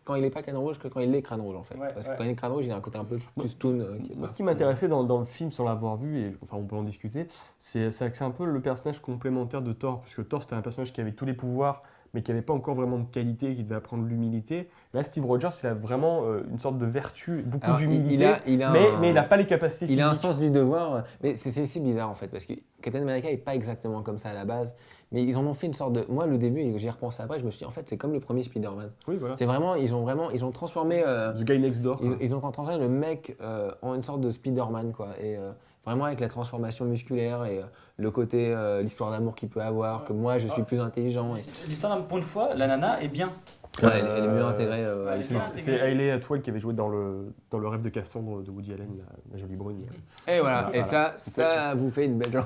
quand il est pas Crâne Rouge que quand il est Crâne Rouge en fait. Ouais, Parce ouais. que quand il est Crâne Rouge, il a un côté un peu plus toon. Moi, ce qui m'intéressait dans le film, sans l'avoir vu, et enfin on peut en discuter, c'est que c'est un peu le personnage complémentaire de Thor, puisque Thor c'était un personnage qui avait tous les pouvoirs, mais qui n'avait pas encore vraiment de qualité, qui devait apprendre l'humilité. Là, Steve Rogers, il a vraiment une sorte de vertu, beaucoup Alors, d'humilité, il a mais il n'a pas les capacités Il a un physiques. sens du devoir, mais c'est bizarre en fait, parce que Captain America n'est pas exactement comme ça à la base, mais ils en ont fait une sorte de... Moi, le début, et j'y ai repensé après, je me suis dit, en fait, c'est comme le premier Spider-Man. Oui, voilà. C'est vraiment, ils ont transformé... The Guy Next Door. quoi. Ils ont transformé le mec en une sorte de Spider-Man, quoi. Et vraiment avec la transformation musculaire et le côté, l'histoire d'amour qu'il peut avoir, que moi, je suis plus intelligent. Et... L'histoire, pour une fois, la nana est bien. Ouais, elle est mieux intégrée à elle est l'histoire. bien. C'est Hayley Atwell qui avait joué dans le rêve de Cassandre de Woody Allen, la jolie brune. Et voilà, et ça vous fait une belle jambe.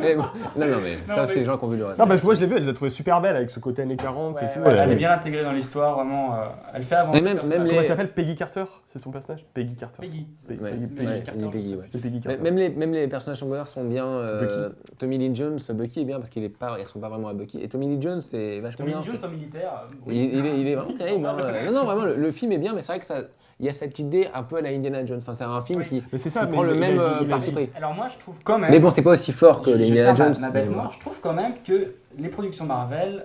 Mais bon, non, mais ça, c'est les gens qui ont vu le reste. Non, parce que moi je l'ai vue, je l'ai trouvée super belle avec ce côté années 40 et Ouais, tout. ouais, elle est bien intégrée dans l'histoire, vraiment. Elle fait avancer. Mais même le personnage. les- Comment elle s'appelle Peggy Carter, c'est son personnage Peggy Carter. Peggy. Pe- Ouais, c'est c'est- Peggy. ouais, Carter, Peggy, ouais. C'est Peggy Carter. Même les personnages secondaires sont bien. Bucky. Tommy Lee Jones, Bucky est bien parce qu'il ressemble pas vraiment à Bucky. Et Tommy Lee Jones, c'est vachement Tommy bien. Lee Jones c'est- en militaire. il est vraiment terrible. Hein. Non, non, vraiment, le film est bien, mais c'est vrai que il y a cette idée un peu à la Indiana Jones. Enfin, c'est un film Oui. qui Mais c'est ça, qui mais prend le il a même dit- il a parti dit- pris. Alors moi, je trouve quand même. Mais bon, c'est pas aussi fort que Je les vais Indiana faire Jones. ma bête noire. Je trouve quand même que les productions Marvel,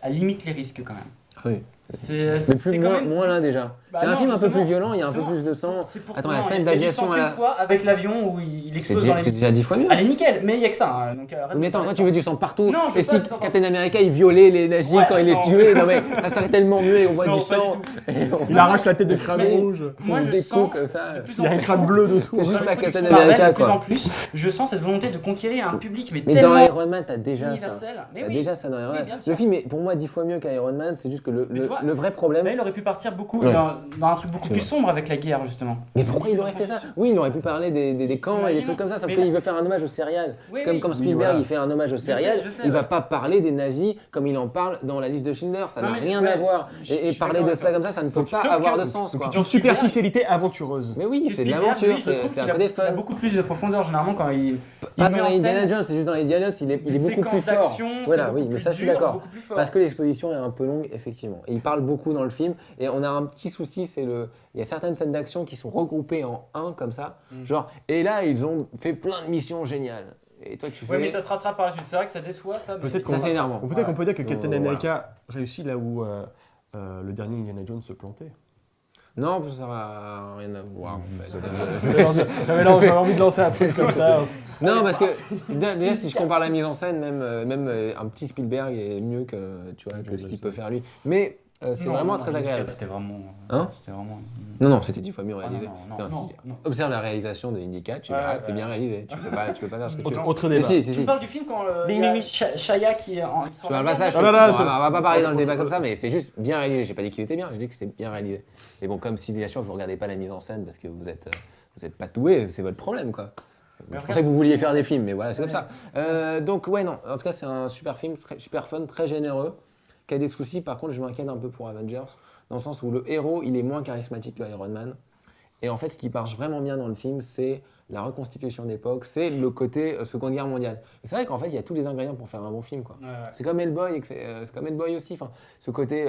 elles limitent les risques quand même. Oui. C'est Mais plus quand moins, même. moins là déjà. Bah c'est un non, film un peu justement, plus violent, il y a un peu justement, plus de sang. c'est pour- Attends, non, la scène il y a du d'aviation sang à qu'une la. fois avec l'avion où il C'est explose dans déjà, les. 10 fois mieux. Elle est nickel, mais il y a que ça. Hein, donc, arrête Oui, mais de attends, parler toi de tu veux ça. du sang partout. Non, je Et veux si pas du sang Captain America il violait les nazis quand il les non. tuait, non mais ça serait tellement mieux et on voit Non, du pas du sang. tout. Et on Il arrache la tête de crâne Mais- rouge. Moi, on je découpe sens comme ça. de plus Il en y a un plus- crâne bleu dessous. C'est juste Dans pas les Captain productions Marvel, America de plus en quoi. plus, je sens cette volonté de conquérir un public, mais Mais dans tellement Iron Man, t'as déjà ça. universel. Mais T'as oui. déjà ça dans Iron Oui, Man. bien sûr. Le film est pour moi 10 fois mieux qu'Iron Man, c'est juste que Mais tu vois, le vrai problème. Mais il aurait pu partir beaucoup Ouais. dans un truc beaucoup C'est plus vrai. sombre avec la guerre, justement. Mais pourquoi il aurait fait ça? Oui, il aurait pu parler des camps et des Imaginons. trucs comme ça, sauf Mais qu'il là- veut faire un hommage au serial. Oui, C'est comme oui. quand Oui, Spielberg voilà. il fait un hommage au serial, je sais, il va ouais. pas parler des nazis comme il en parle dans la liste de Schindler, ça Non, n'a mais rien ouais, à voir. je Et suis parler d'accord de avec ça comme ça ne peut pas sauf avoir que- de sens quoi. C'est une superficialité aventureuse. Mais oui, Que c'est de Spielberg, l'aventure, lui, je trouve c'est un qu'il côté il a fun. beaucoup plus de profondeur, généralement, quand il Pas met dans en les Indiana scène Jones, c'est juste dans les Indiana Jones, il est des beaucoup plus séquences fort. d'action, Voilà, c'est oui, beaucoup mais plus ça je suis dur, d'accord. beaucoup plus fort. Parce que l'exposition est un peu longue, effectivement. Et parle beaucoup dans le film. Et on a un petit souci, il y a certaines scènes d'action qui sont regroupées en un comme ça. Genre, et là, ils ont fait plein de missions géniales. Et toi, tu fais. Ouais, mais ça se rattrape par la suite. C'est vrai que ça déçoit ça. Mais... Peut-être Ça, c'est énervant. Ou peut-être qu'on peut dire que Ouais. Captain Voilà. America réussit là où le dernier Indiana Jones se plantait. Non, parce que ça n'a rien à voir en fait. J'avais envie de lancer un truc comme ça. Non, parce que déjà, si je compare la mise en scène, même un petit Spielberg est mieux que, tu vois, que ce qu'il peut faire lui. Mais c'est vraiment très agréable. C'était vraiment. Hein C'était vraiment. Non, c'était 10 fois mieux Ah, réalisé. non. Observe la réalisation de Indica, tu verras que c'est bien réalisé. Tu peux pas faire ce que tu veux. Autre Mais débat. si. Tu parles du film quand Ding, il y a ding, Shia qui est en. Je parle pas ça, Ah là là, on va pas parler dans le c'est- débat comme ça, mais c'est juste bien réalisé. J'ai pas dit qu'il était bien, j'ai dit que c'était bien réalisé. Mais bon, comme civilisation, vous regardez pas la mise en scène parce que vous êtes pas doué, c'est votre problème quoi. Je pensais que vous vouliez faire des films, mais voilà, c'est comme ça. Donc ouais, non, en tout cas, c'est un super film, super fun, très généreux, qui a des soucis. Par contre, je m'inquiète un peu pour Avengers, dans le sens où le héros, il est moins charismatique que Iron Man. Et en fait, ce qui marche vraiment bien dans le film, c'est la reconstitution d'époque, c'est le côté Seconde Guerre mondiale. Et c'est vrai qu'en fait, il y a tous les ingrédients pour faire un bon film, quoi. C'est comme Hellboy, c'est comme Hellboy aussi. Enfin, ce côté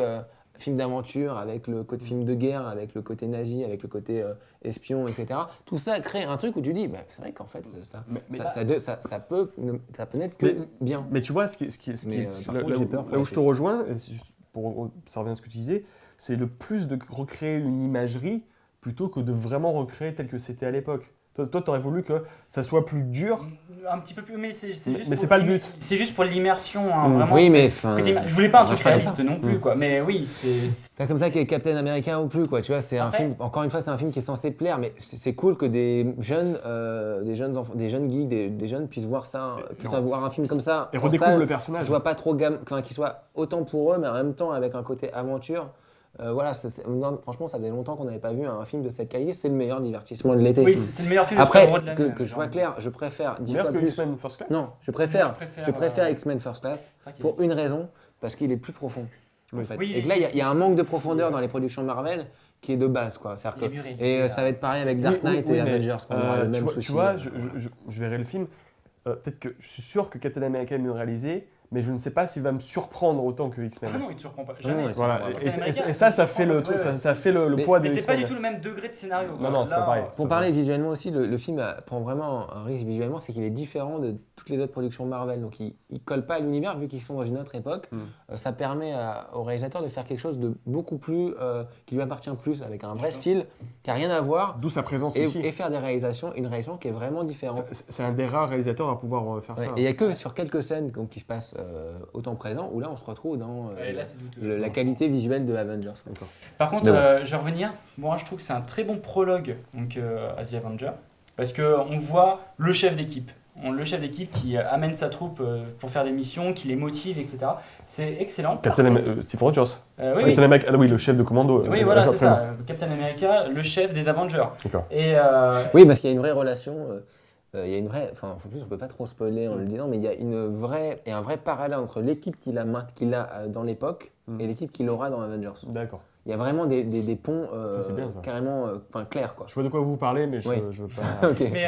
film d'aventure, avec le côté film de guerre, avec le côté nazi, avec le côté espion, etc. Tout ça crée un truc où tu dis, bah, c'est vrai qu'en fait, ça peut n'être que bien. Mais tu vois, Mais, par contre, là j'ai peur pour où la je te suite. rejoins, et c'est juste ça revient à ce que tu disais, c'est le plus de recréer une imagerie plutôt que de vraiment recréer tel que c'était à l'époque. Toi, t'aurais voulu que ça soit plus dur. Un petit peu plus, mais c'est juste. Mais pour c'est pas le but. C'est juste pour l'immersion, hein, vraiment. Oui, c'est- mais enfin. Je voulais pas un ça truc marche pas comme réaliste non plus, quoi. Mais oui, c'est. Pas comme ça qu'est Captain America ou plus, quoi. Tu vois, c'est un Après- film. Encore une fois, c'est un film qui est censé plaire, mais c'est cool que des jeunes enfants, des jeunes geeks, des jeunes puissent voir ça, puissent avoir un film comme ça. Et en redécouvre salle, le personnage. Qui soit pas trop qui soit autant pour eux, mais en même temps avec un côté aventure. Voilà, non, franchement, ça faisait longtemps qu'on n'avait pas vu un film de cette qualité. C'est le meilleur divertissement de l'été. Oui, c'est le meilleur film de Après, super-héros de l'année. que je sois clair, je préfère 10 Meilleur fois que plus. X-Men First Class. Non, je préfère je préfère, X-Men First Class C'est vrai qu'il pour est- une raison, parce qu'il est plus profond. En fait. Oui, Et que là, il y a un manque de profondeur dans les productions Marvel qui est de base, quoi. C'est-à-dire Il est que- mieux réalisé, et ça va être pareil avec Dark Knight Oui, et mais, Avengers, qu'on aura le même souci. tu vois, je verrai le film. Peut-être que je suis sûr que Captain America est mieux réalisé, mais je ne sais pas s'il va me surprendre autant que Ah X-Men. non, il te surprend pas. Non, Jamais. il te Voilà, surprend pas. et Captain America, ça fait le truc, ouais, ouais. ça fait le Mais- poids de Mais c'est pas X-Men. du tout le même degré de scénario. quoi. Non, c'est pas Là, pareil. Pour parler visuellement aussi, le film prend vraiment un risque visuellement, c'est qu'il est différent de toutes les autres productions Marvel. Donc il colle pas à l'univers vu qu'ils sont dans une autre époque. Ça permet au réalisateur de faire quelque chose de beaucoup plus qui lui appartient plus, avec un vrai style qui a rien à voir, D'où sa présence ici. et faire une réalisation qui est vraiment différente. C'est un des rares réalisateurs à pouvoir faire Ouais, ça. et il n'y a que sur quelques scènes donc, qui se passent au temps présent où là on se retrouve dans Ouais, là, c'est douteux. la qualité visuelle de Avengers. Par contre, Mais bon. je vais revenir. Moi, je trouve que c'est un très bon prologue donc, à The Avenger. Parce qu'on voit le chef d'équipe. Le chef d'équipe qui amène sa troupe pour faire des missions, qui les motive, etc. C'est excellent. Steve Rogers. Oui, Captain America, oui, le chef de commando. oui, voilà, c'est absolument. ça. Captain America, le chef des Avengers. D'accord. Et Oui, parce qu'il y a une vraie relation. Il y a une vraie, enfin en plus on peut pas trop spoiler en le disant, mais il y a un vrai parallèle entre l'équipe qu'il a dans l'époque et l'équipe qu'il aura dans Avengers. D'accord. Il y a vraiment des ponts Ça, c'est bien, ça. carrément clairs quoi. Je vois de quoi vous parlez, mais je Oui. veux pas. Ok. mais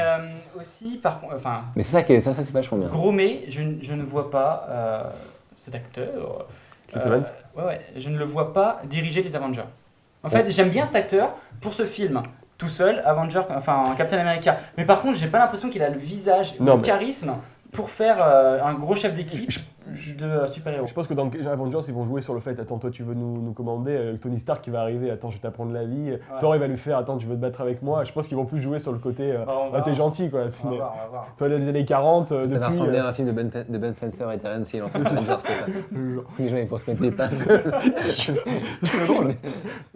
aussi, par contre, enfin, Mais c'est ça qui est, ça c'est vachement bien. gros mais, je ne vois pas cet acteur. Chris Evans. Ouais, je ne le vois pas diriger les Avengers. En fait, j'aime bien cet acteur pour ce film. Tout seul, Captain America. Mais par contre, j'ai pas l'impression qu'il a le visage, Non, le mais- charisme pour faire un gros chef d'équipe de super-héros. Je pense que dans Avengers, ils vont jouer sur le fait attends, toi, tu veux nous commander, Tony Stark qui va arriver, attends, je vais t'apprendre la vie. Thor, il va lui faire attends, tu veux te battre avec moi. Je pense qu'ils vont plus jouer sur le côté on va t'es voir. gentil, quoi. On va voir, on va voir. Toi, dans les années 40, Ça va depuis. ressembler à un film de Ben Spencer et Terence Hill en fait. Avengers, c'est ça. Les gens ils vont se mettre des pattes. C'est drôle.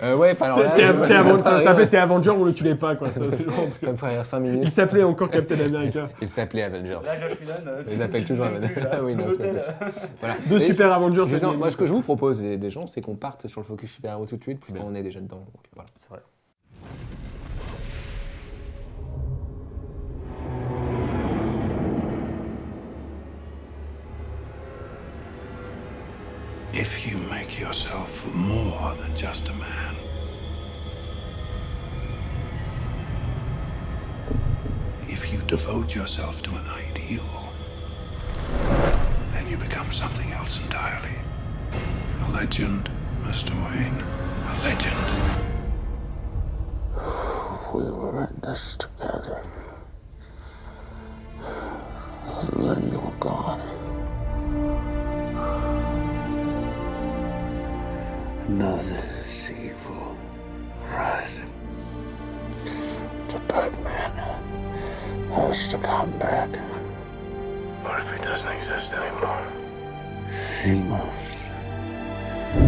Ouais, pas alors là. Ça s'appelait T'es Avenger ou le tu l'es pas, quoi. Ça, c'est le genre de truc. Ça me ferait rire 5 Il minutes. s'appelait encore Captain America. Il s'appelait Avengers. Là, Josh Whedon, Ils appellent toujours Avengers. Ah oui, non, c'est pas possible. Voilà. Deux Et- super Avengers. Justement, c'est moi, ce que je vous propose, les gens, c'est qu'on parte sur le focus super-héros tout de suite, puisqu'on est déjà dedans. Donc, voilà. C'est vrai. If you make yourself more than just a man, if you devote yourself to an ideal, then you become something else entirely. A legend, Mr. Wayne, a legend. We were in this together. And then you were gone. Now there's evil rising. The Batman has to come back. What if he doesn't exist anymore? He must. He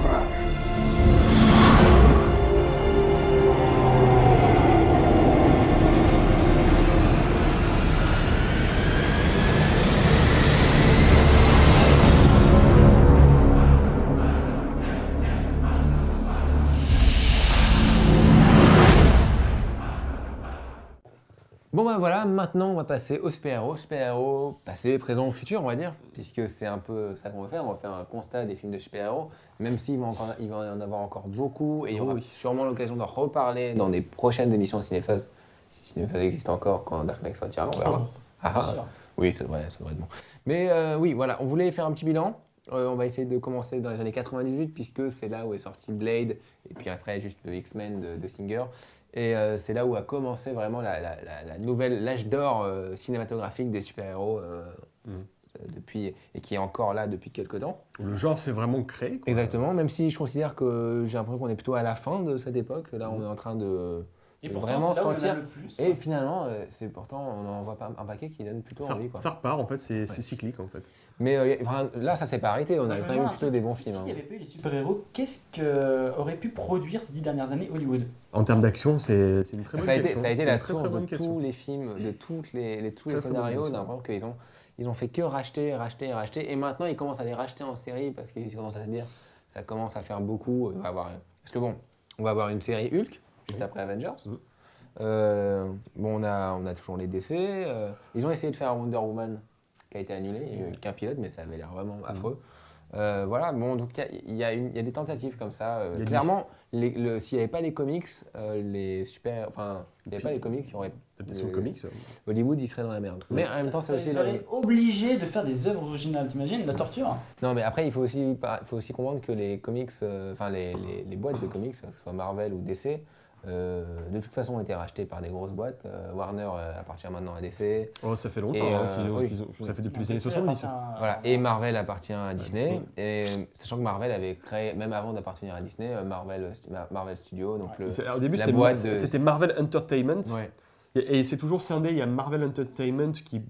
must. Bon bah voilà, maintenant on va passer aux super-héros. Super-héros passé, présent, futur on va dire, puisque c'est un peu ça qu'on va faire. On va faire un constat des films de super-héros, même s'il va y en avoir encore beaucoup, et il y aura sûrement l'occasion d'en reparler dans des prochaines émissions Cinéphase, si Cinéphase existe encore quand Dark Knight sortira, on verra. Oui, ça devrait être bon. Mais oui, voilà, on voulait faire un petit bilan. On va essayer de commencer dans les années 98, puisque c'est là où est sorti Blade, et puis après juste le X-Men de Singer. Et c'est là où a commencé vraiment la nouvelle, l'âge d'or cinématographique des super-héros depuis, et qui est encore là depuis quelques temps. Le genre s'est vraiment créé, quoi. Exactement, même si je considère que j'ai l'impression qu'on est plutôt à la fin de cette époque. Là, on est en train de vraiment sentir. Et finalement, c'est pourtant, on en voit pas un paquet qui donne plutôt envie, quoi. Ça repart, en fait, c'est cyclique, en fait. Mais là, ça s'est pas arrêté, on a quand même plutôt des bons films. S'il n'y avait pas eu les super-héros, qu'est-ce qu'aurait pu produire ces 10 dernières années Hollywood? En termes d'action, c'est une très bonne question. Ça a été la très, source très de bonne question. tous les films, de tous les Très, très scénarios. bonne On a l'impression qu'ils ont fait que racheter. Et maintenant, ils commencent à les racheter en série parce qu'ils commencent à se dire ça commence à faire beaucoup. Parce que bon, on va avoir une série Hulk juste après Avengers. On a toujours les DC. Ils ont essayé de faire Wonder Woman qui a été annulé. Il n'y a eu qu'un pilote, mais ça avait l'air vraiment affreux. Voilà, bon, donc il y a des tentatives comme ça. Clairement, s'il n'y avait pas les comics, il n'y avait pas les comics, il y aurait comics. Hollywood, il serait dans la merde. Mais en même temps, c'est aussi obligé de faire des œuvres originales, t'imagines la torture? Non, mais après, il faut aussi comprendre que les comics, les boîtes de comics, que ce soit Marvel ou DC, de toute façon ont été rachetés par des grosses boîtes. Warner appartient maintenant à DC. Oh, ça fait longtemps, ça fait depuis les années 70. Voilà. Et Marvel appartient à Disney. Et sachant que Marvel avait créé, même avant d'appartenir à Disney, Marvel Studios. Donc au début, c'était Marvel Entertainment. Ouais. Et c'est toujours scindé, il y a Marvel Entertainment qui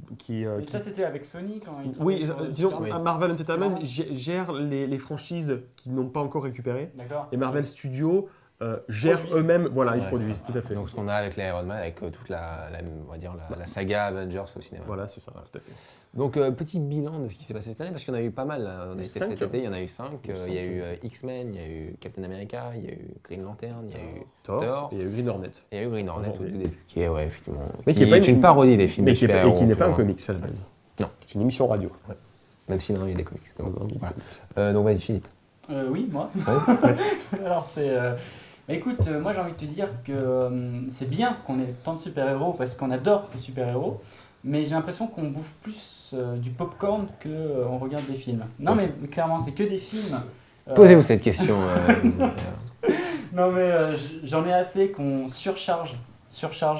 ça, c'était avec Sony quand ils disons, Marvel Entertainment gère les franchises qui n'ont pas encore récupérées. Et Marvel Studios gèrent eux-mêmes, ils produisent, tout à fait. Donc ce qu'on a avec les Iron Man, avec toute la saga Avengers au cinéma. Voilà, c'est ça, tout à fait. Donc petit bilan de ce qui s'est passé cette année, parce qu'il y en a eu pas mal. Cet été, il y en a eu 5. Il y a eu X-Men, il y a eu Captain America, il y a eu Green Lantern, il y a eu Thor. Et il y a eu Green Hornet. Et il y a eu Green Hornet au début, qui est effectivement une parodie des films de super-héros. Et qui n'est pas un comics à la base. Non. C'est une émission radio. Ouais. Même si maintenant il y a des comics. Donc vas-y Philippe. Oui, moi. Alors c'est... écoute, moi j'ai envie de te dire que c'est bien qu'on ait tant de super-héros parce qu'on adore ces super-héros, mais j'ai l'impression qu'on bouffe plus du popcorn qu'on regarde des films. Non mais clairement, c'est que des films. Posez-vous cette question. Non mais j'en ai assez qu'on surcharge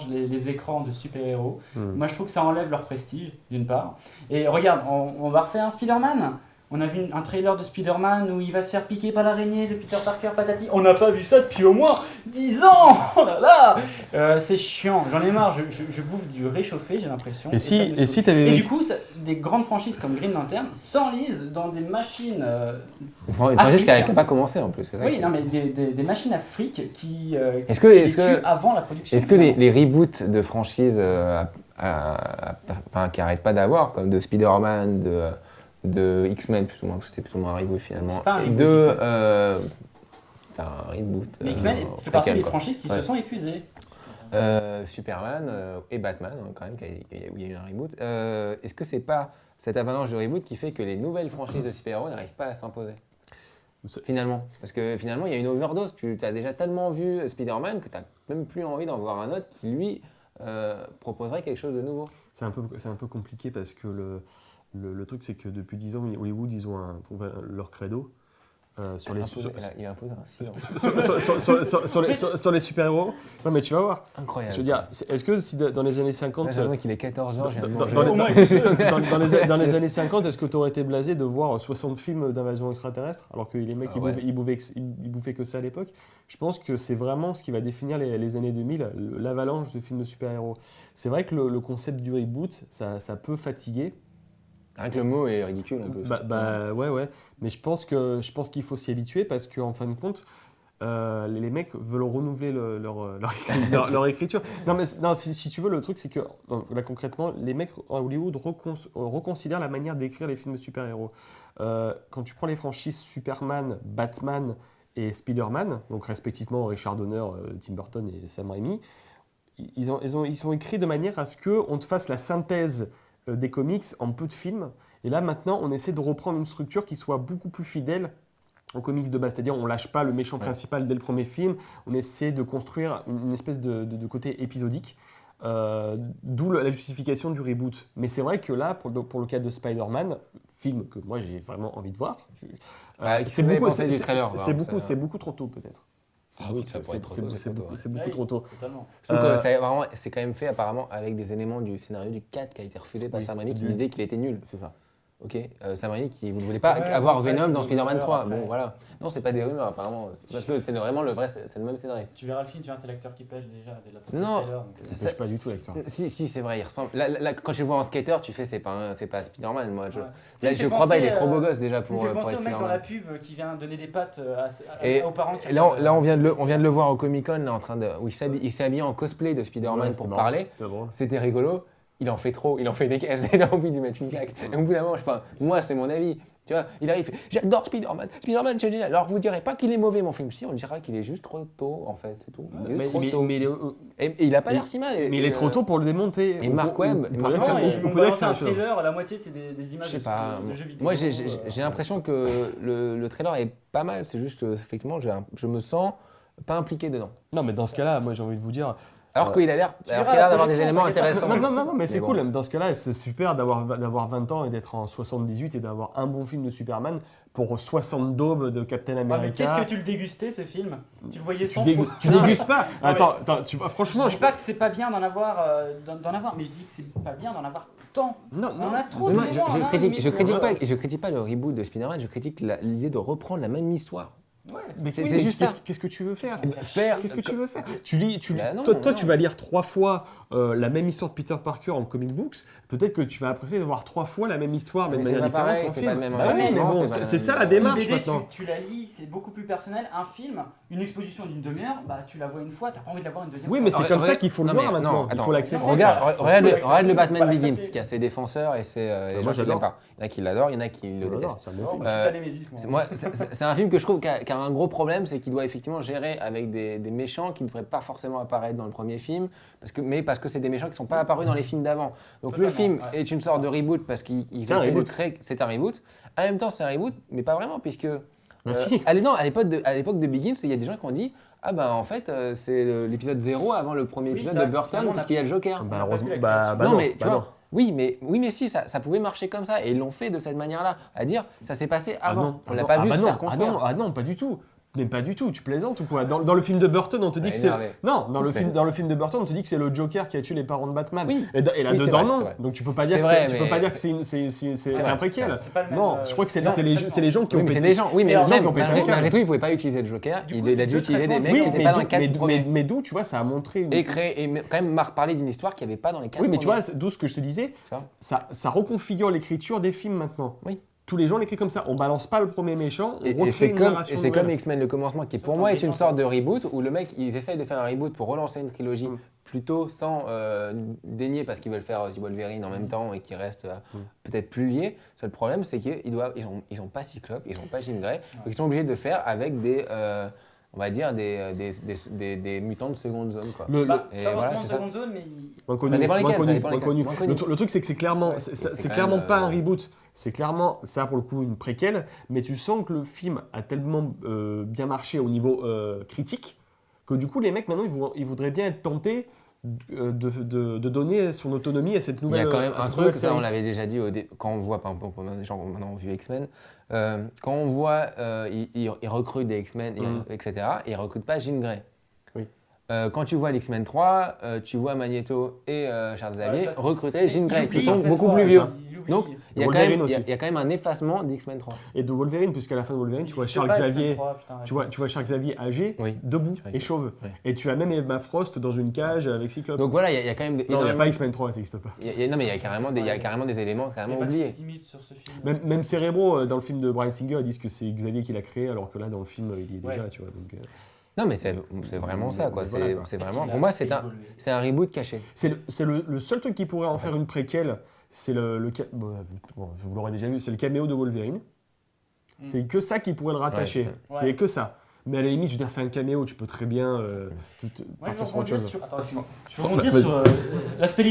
les écrans de super-héros. Moi je trouve que ça enlève leur prestige, d'une part. Et regarde, on va refaire un Spider-Man. On a vu un trailer de Spider-Man où il va se faire piquer par l'araignée de Peter Parker patati. On n'a pas vu ça depuis au moins 10 ans. Oh là là, c'est chiant, j'en ai marre, je bouffe du réchauffé, j'ai l'impression. Et du coup, des grandes franchises comme Green Lantern s'enlisent dans des machines une franchise qui n'a pas commencé en plus, c'est ça. Oui, non mais des machines à fric qui tuent avant la production. Est-ce que les reboots de franchises qui n'arrêtent pas d'avoir, comme de Spider-Man, de X-Men, c'était plus ou moins un reboot finalement. C'est pas un reboot. Un reboot. Mais X-Men fait partie des franchises qui se sont épuisées. Superman et Batman, quand même, où il y a eu un reboot. Est-ce que c'est pas cette avalanche de reboot qui fait que les nouvelles franchises de super-héros n'arrivent pas à s'imposer finalement? Parce que finalement, il y a une overdose. Tu as déjà tellement vu Spider-Man que tu n'as même plus envie d'en voir un autre qui, lui, proposerait quelque chose de nouveau. C'est un peu compliqué parce que le truc, c'est que depuis 10 ans, Hollywood, ils ont leur credo. sur les Il a imposé un silence. sur les super-héros. Non mais tu vas voir. Incroyable. Je veux dire, est-ce que si dans les années 50... Là, j'avoue qu'il est 14h, j'ai Dans les années 50, est-ce que tu aurais été blasé de voir 60 films d'invasion extraterrestre alors que les mecs ils bouffaient que ça à l'époque? Je pense que c'est vraiment ce qui va définir les années 2000, l'avalanche de films de super-héros. C'est vrai que le concept du reboot, ça peut fatiguer. Rien que le mot est ridicule un peu. Ouais. Mais je pense qu'il faut s'y habituer parce qu'en fin de compte, les mecs veulent renouveler leur écriture. Non, si tu veux, le truc, c'est que là, concrètement, les mecs à Hollywood reconsidèrent la manière d'écrire les films de super-héros. Quand tu prends les franchises Superman, Batman et Spider-Man, donc respectivement Richard Donner, Tim Burton et Sam Raimi, ils sont écrits de manière à ce qu'on te fasse la synthèse des comics en peu de films. Et là, maintenant, on essaie de reprendre une structure qui soit beaucoup plus fidèle aux comics de base. C'est-à-dire, on lâche pas le méchant principal dès le premier film. On essaie de construire une espèce de côté épisodique. D'où la justification du reboot. Mais c'est vrai que là, pour le cas de Spider-Man, film que moi, j'ai vraiment envie de voir, c'est beaucoup trop tôt, peut-être. Ah oui, ça pourrait être trop tôt. C'est beaucoup trop tôt. Totalement. Je trouve que c'est quand même fait apparemment avec des éléments du scénario du 4 qui a été refusé par Sam Raimi qui disait qu'il était nul. C'est ça. Ok, Sam Raimi qui ne voulait pas avoir Venom dans Spider-Man 3. Bon, voilà. Non, c'est pas des rumeurs apparemment. Parce que c'est vraiment c'est le même scénariste. Tu verras le film, tu vois, c'est l'acteur qui pêche déjà. Non, ça pêche pas du tout l'acteur. Si, c'est vrai, il ressemble. Là, quand tu le vois en skater, tu fais c'est pas Spider-Man. Moi, je crois crois pas, il est trop beau gosse déjà pour être Spider-Man. au mec dans la pub qui vient donner des pattes aux parents. Là, on vient de le voir au Comic-Con là, en train de où il s'est habillé en cosplay de Spider-Man pour parler. C'était rigolo. Il en fait trop, il en fait des caisses, il a envie de lui mettre une claque. Et au bout d'un moment, moi c'est mon avis, tu vois, il arrive, il fait j'adore Spider-Man, c'est génial. Alors vous direz pas qu'il est mauvais mon film, si on dira qu'il est juste trop tôt en fait, c'est tout. Et il a pas l'air si mal. Mais il est trop tôt pour le démonter. Et Mark Webb, on peut dire que c'est un trailer, la moitié c'est des images de jeux vidéo. Moi j'ai l'impression que le trailer est pas mal, c'est juste effectivement je me sens pas impliqué dedans. Non mais dans ce cas-là, moi j'ai envie de vous dire. Alors qu'il a l'air d'avoir des éléments intéressants. Non, mais c'est cool. Dans ce cas-là, c'est super d'avoir 20 ans et d'être en 78 et d'avoir un bon film de Superman pour 60 daubes de Captain America. Mais qu'est-ce que tu le dégustais ce film? Tu le voyais sans Tu dégustes pas. Attends, franchement, je dis pas que c'est pas bien d'en avoir, mais je dis que c'est pas bien d'en avoir tant. Non, on a trop. Je critique pas le reboot de Spider-Man. Je critique l'idée de reprendre la même histoire. Ouais, mais c'est juste ça. Qu'est-ce que tu veux faire? Qu'est-ce que tu veux faire? Tu vas lire 3 fois la même histoire de Peter Parker en comic books. Peut-être que tu vas apprécier de voir 3 fois la même histoire, même manière différente en film. C'est pas le même. C'est ça la démarche maintenant. Tu la lis, c'est beaucoup plus personnel. Un film, une exposition d'une demi-heure, tu la vois une fois, t'as pas envie de la voir une deuxième fois. Oui, mais c'est comme ça qu'il faut le voir maintenant. Il faut l'accepter. Regarde le Batman Begins, qui a ses défenseurs et les gens qui l'aiment pas. Il y en a qui l'adorent, il y en a qui le détestent. C'est un film que je trouve qui a un gros problème, c'est qu'il doit effectivement gérer avec des méchants qui ne devraient pas forcément apparaître dans le premier film, parce que c'est des méchants qui ne sont pas apparus dans les films d'avant. Donc le film est une sorte de reboot parce qu'ils essaient de créer. C'est un reboot. En même temps, c'est un reboot, mais pas vraiment, puisque à l'époque de Begins, il y a des gens qui ont dit en fait, c'est l'épisode 0 avant le premier épisode de Burton, puisqu'il y a le Joker. Non, mais tu vois. Oui, mais si, ça pouvait marcher comme ça, et ils l'ont fait de cette manière-là, à dire ça s'est passé avant. On l'a pas vu se faire construire. Ah non, pas du tout. Mais pas du tout, tu plaisantes ou quoi? Dans le film de Burton, on te dit que c'est... Non, dans le film de Burton, on te dit que c'est le Joker qui a tué les parents de Batman. Oui. Et là-dedans, non. Donc tu peux pas dire que c'est un préquel. Non, je crois que c'est les gens qui ont pété. C'est les gens, oui, mais malgré tout, ils pouvaient pas utiliser le Joker. Il a dû utiliser des mecs qui n'étaient pas dans les 4 premiers. Mais d'où, tu vois, ça a montré... Et quand même parler d'une histoire qui n'y avait pas dans les 4 premiers. Oui, mais tu vois, d'où ce que je te disais, ça reconfigure l'écriture des films maintenant. Oui. Tous les gens l'écrivent comme ça. On balance pas le premier méchant, on et c'est comme X-Men le commencement qui pour moi est une sorte de reboot où le mec ils essayent de faire un reboot pour relancer une trilogie plutôt sans dénier parce qu'ils veulent faire The Wolverine en même temps et qui restent peut-être plus liés. Le seul problème c'est qu'ils ont pas Cyclope, ils ont pas Jean Grey, donc ils sont obligés de faire avec des on va dire des mutants de seconde zone quoi. C'est ça. Seconde zone, mais ça dépend lesquels. Le truc c'est que c'est clairement pas un reboot. C'est clairement, ça pour le coup, une préquelle, mais tu sens que le film a tellement bien marché au niveau critique que du coup, les mecs, maintenant, ils voudraient bien être tentés de donner son autonomie à cette Il y nouvelle. a quand même à un cette truc, nouvelle ça série. on l'avait déjà dit quand on voit, par exemple, pour les gens qui ont maintenant vu X-Men, quand on voit, ils recrutent des X-Men, etc., et ils ne recrutent pas Jean Grey. Oui. Quand tu vois l'X-Men 3, tu vois Magneto et Charles Xavier ça, c'est- recruter Jean Grey, qui Il sont oublie beaucoup X-Men plus 3, vieux. il oublie. Donc, il y, a quand Wolverine même, aussi. il y a quand même un effacement d'X-Men 3. Et de Wolverine, puisqu'à la fin de Wolverine, tu vois Charles Xavier. Tu vois Charles Xavier âgé, Oui. debout Oui. et chauve. Oui. Et tu as même Emma Frost dans une cage avec Cyclope. Donc voilà, il y a quand même non, il n'y a énormément- pas X-Men 3, ça n'existe pas. non, mais il y a carrément des éléments carrément oubliés. Limite sur ce film. Même Cerebro, dans le film de Bryan Singer, ils disent que c'est Xavier qui l'a créé, alors que là, dans le film, il y est déjà, Ouais. tu vois. Donc, Non, mais c'est vraiment ça, quoi. Mais voilà, quoi. C'est vraiment, pour moi, c'est un reboot caché. c'est le seul truc qui pourrait en faire une préquelle, c'est bon, vous l'aurez déjà vu, c'est le caméo de Wolverine. C'est que ça qui pourrait le rattacher. Ouais. Il n'y a que ça. Mais à la limite, je veux dire, c'est un caméo, tu peux très bien Moi, je partir veux sur autre rebondir chose. sur, attends, excuse-moi. Je veux Oh, rebondir bah, sur l'aspect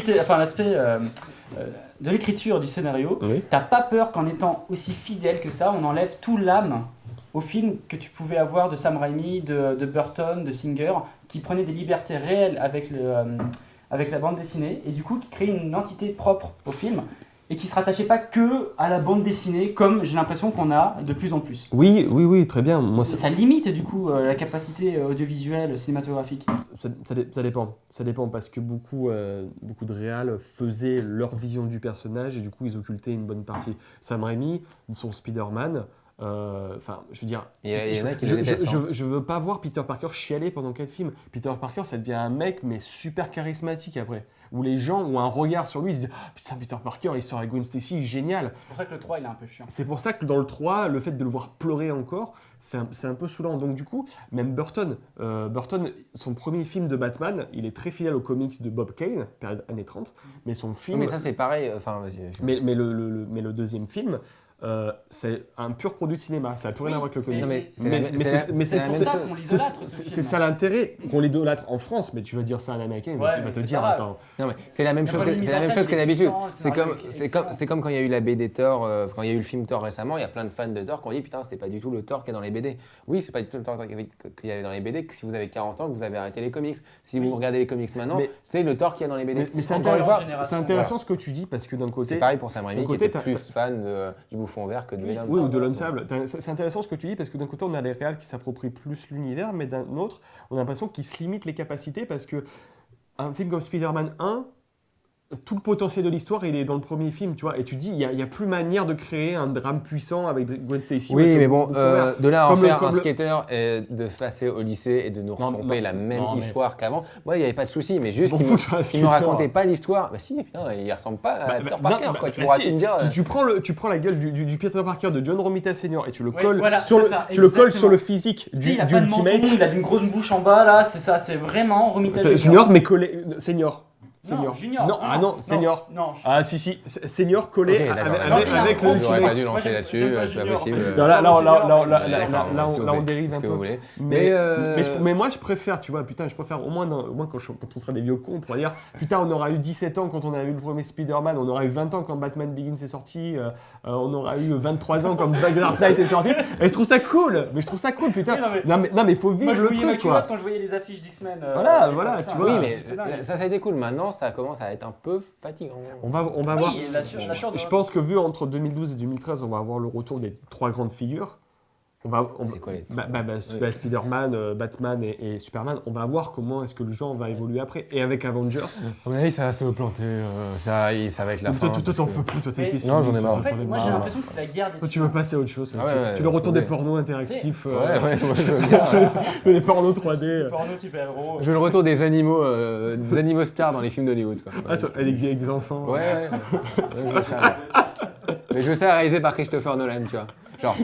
de l'écriture du scénario. Oui. T'as pas peur qu'en étant aussi fidèle que ça, on enlève tout l'âme au film que tu pouvais avoir de Sam Raimi, de Burton, de Singer, qui prenaient des libertés réelles avec la bande dessinée et du coup qui créent une entité propre au film et qui se rattachait pas que à la bande dessinée comme j'ai l'impression qu'on a de plus en plus. Oui, très bien. Moi, Ça limite du coup la capacité audiovisuelle, cinématographique. ça dépend. Ça dépend parce que beaucoup de réals faisaient leur vision du personnage et du coup, ils occultaient une bonne partie. Sam Raimi, son Spider-Man, enfin, je veux dire, Il y en a qui je, le détestent. je veux pas voir Peter Parker chialer pendant 4 films. Peter Parker, ça devient un mec, mais super charismatique après. Où les gens ont un regard sur lui, ils se disent oh, putain, Peter Parker, il sort avec Gwen Stacy, génial. C'est pour ça que le 3 il est un peu chiant. C'est pour ça que dans le 3, le fait de le voir pleurer encore, c'est un peu saoulant. Donc du coup, même Burton, son premier film de Batman, il est très fidèle aux comics de Bob Kane, période années 30, mais son film... Mais ça, c'est pareil. Enfin, vas-y. Mais le deuxième film, c'est un pur produit de cinéma, ça n'a plus rien à voir avec le comics. Non, mais c'est Mais la- mais c'est la- c'est- mais c'est c'est- la même pour ça chose. qu'on c'est l'idolâtre, ce c'est film. ça l'intérêt qu'on l'idolâtre en France, mais tu vas dire ça à un Américain, il Ouais, va te mais c'est dire pas grave. attends. Non, mais c'est la même Il y a chose pas de que, mise c'est la en même scène, chose il que est d'habitude. puissant, le scénario est excellent. C'est comme quand il y a eu la BD Thor, quand il y a eu le film Thor récemment, il y a plein de fans de Thor qui ont dit putain, c'est pas du tout le Thor qu'il y a dans les BD. Oui, c'est pas du tout le Thor qu'il y avait dans les BD, que si vous avez 40 ans, que vous avez arrêté les comics. Si vous regardez les comics maintenant, Mais- c'est le Thor qu'il y a dans les BD. Mais c'est Encore une intéressant, fois, génération, c'est intéressant ce que tu dis parce que d'un côté, c'est pareil pour Sam Raimi d'un qui côté, était t'as- plus fan du Bouffon Vert que de Venom. oui, ou de l'homme sable. C'est intéressant ce que tu dis parce que d'un côté, on a les réals qui s'approprient plus l'univers, mais d'un autre, on a l'impression qu'ils se limitent les capacités parce que un film comme Spider-Man 1, tout le potentiel de l'histoire, il est dans le premier film, tu vois. Et tu dis, il y a plus manière de créer un drame puissant avec Gwen Stacy. Oui, ou avec mais bon, Bouffon Vert. de là à en Comme le- faire comme un le- skater et de passer au lycée et de nous Non, repomper non, la même non, mais- histoire qu'avant, moi, il n'y avait pas de souci, mais C'est juste bon, qu'il faut que je fasse ne me skater. racontait pas l'histoire. Bah si, putain, il ressemble pas à Peter non, Parker, quoi. Tu pourras si, me dire. si tu prends la gueule du Peter Parker de John Romita Senior et tu le Oui, colles voilà, sur c'est ça, tu le colles exactement. sur le physique Tu sais, il a du pas de menton, Ultimate il a une grosse bouche en bas là, c'est ça, c'est vraiment Romita Junior, mais collé Senior. Non, Junior. Non, ah non, Senior. Non, Ah si, Senior collé Ok, d'accord. avec, Non, avec, c'est un avec gros le J'aurais pas Ultimate. dû Moi, lancer j'aime là-dessus, pas c'est pas Junior, possible. en fait. Non, là, Senior, là, on dérive ce un que peu. vous voulez. Mais, Mais, mais moi, je préfère, tu vois, putain, je préfère au moins quand on sera des vieux cons, on pourra dire, putain, on aura eu 17 ans quand on a vu le premier Spider-Man, on aura eu 20 ans quand Batman Begins est sorti, on aura eu 23 ans quand Dark Knight est sorti, et je trouve ça cool, putain. Oui, non, mais- Non, mais faut vivre Moi je le voyais ma truc, culotte quoi. quand je voyais les affiches d'X-Men. Voilà, tu vois. oui, Ah, mais c'était dingue. ça a été cool. Maintenant, ça commence à être un peu fatigant. On va Oui, voir. la sueur de Je pense que vu entre 2012 et 2013, on va avoir le retour des 3 grandes figures. C'est quoi les Spider-Man, Batman et Superman, on va voir comment est-ce que le genre va évoluer après. Et avec Avengers, À mon avis, ça va se planter. Ça va être la fin. toi t'en peux plus, toi t'es Mais- pessimiste. Non, j'en ai marre. En fait, moi j'ai l'impression que c'est la guerre des Toi, tu veux passer à autre chose. Ah ouais, tu le retour ouais. des pornos interactifs, Ouais, moi, je veux bien. les pornos 3D. porno super-héros. Je veux le retour des animaux stars dans les films d'Hollywood. Quoi. Ah, avec des enfants. Ouais. Je veux ça. Mais je veux ça réalisé par Christopher Nolan, tu vois. Genre,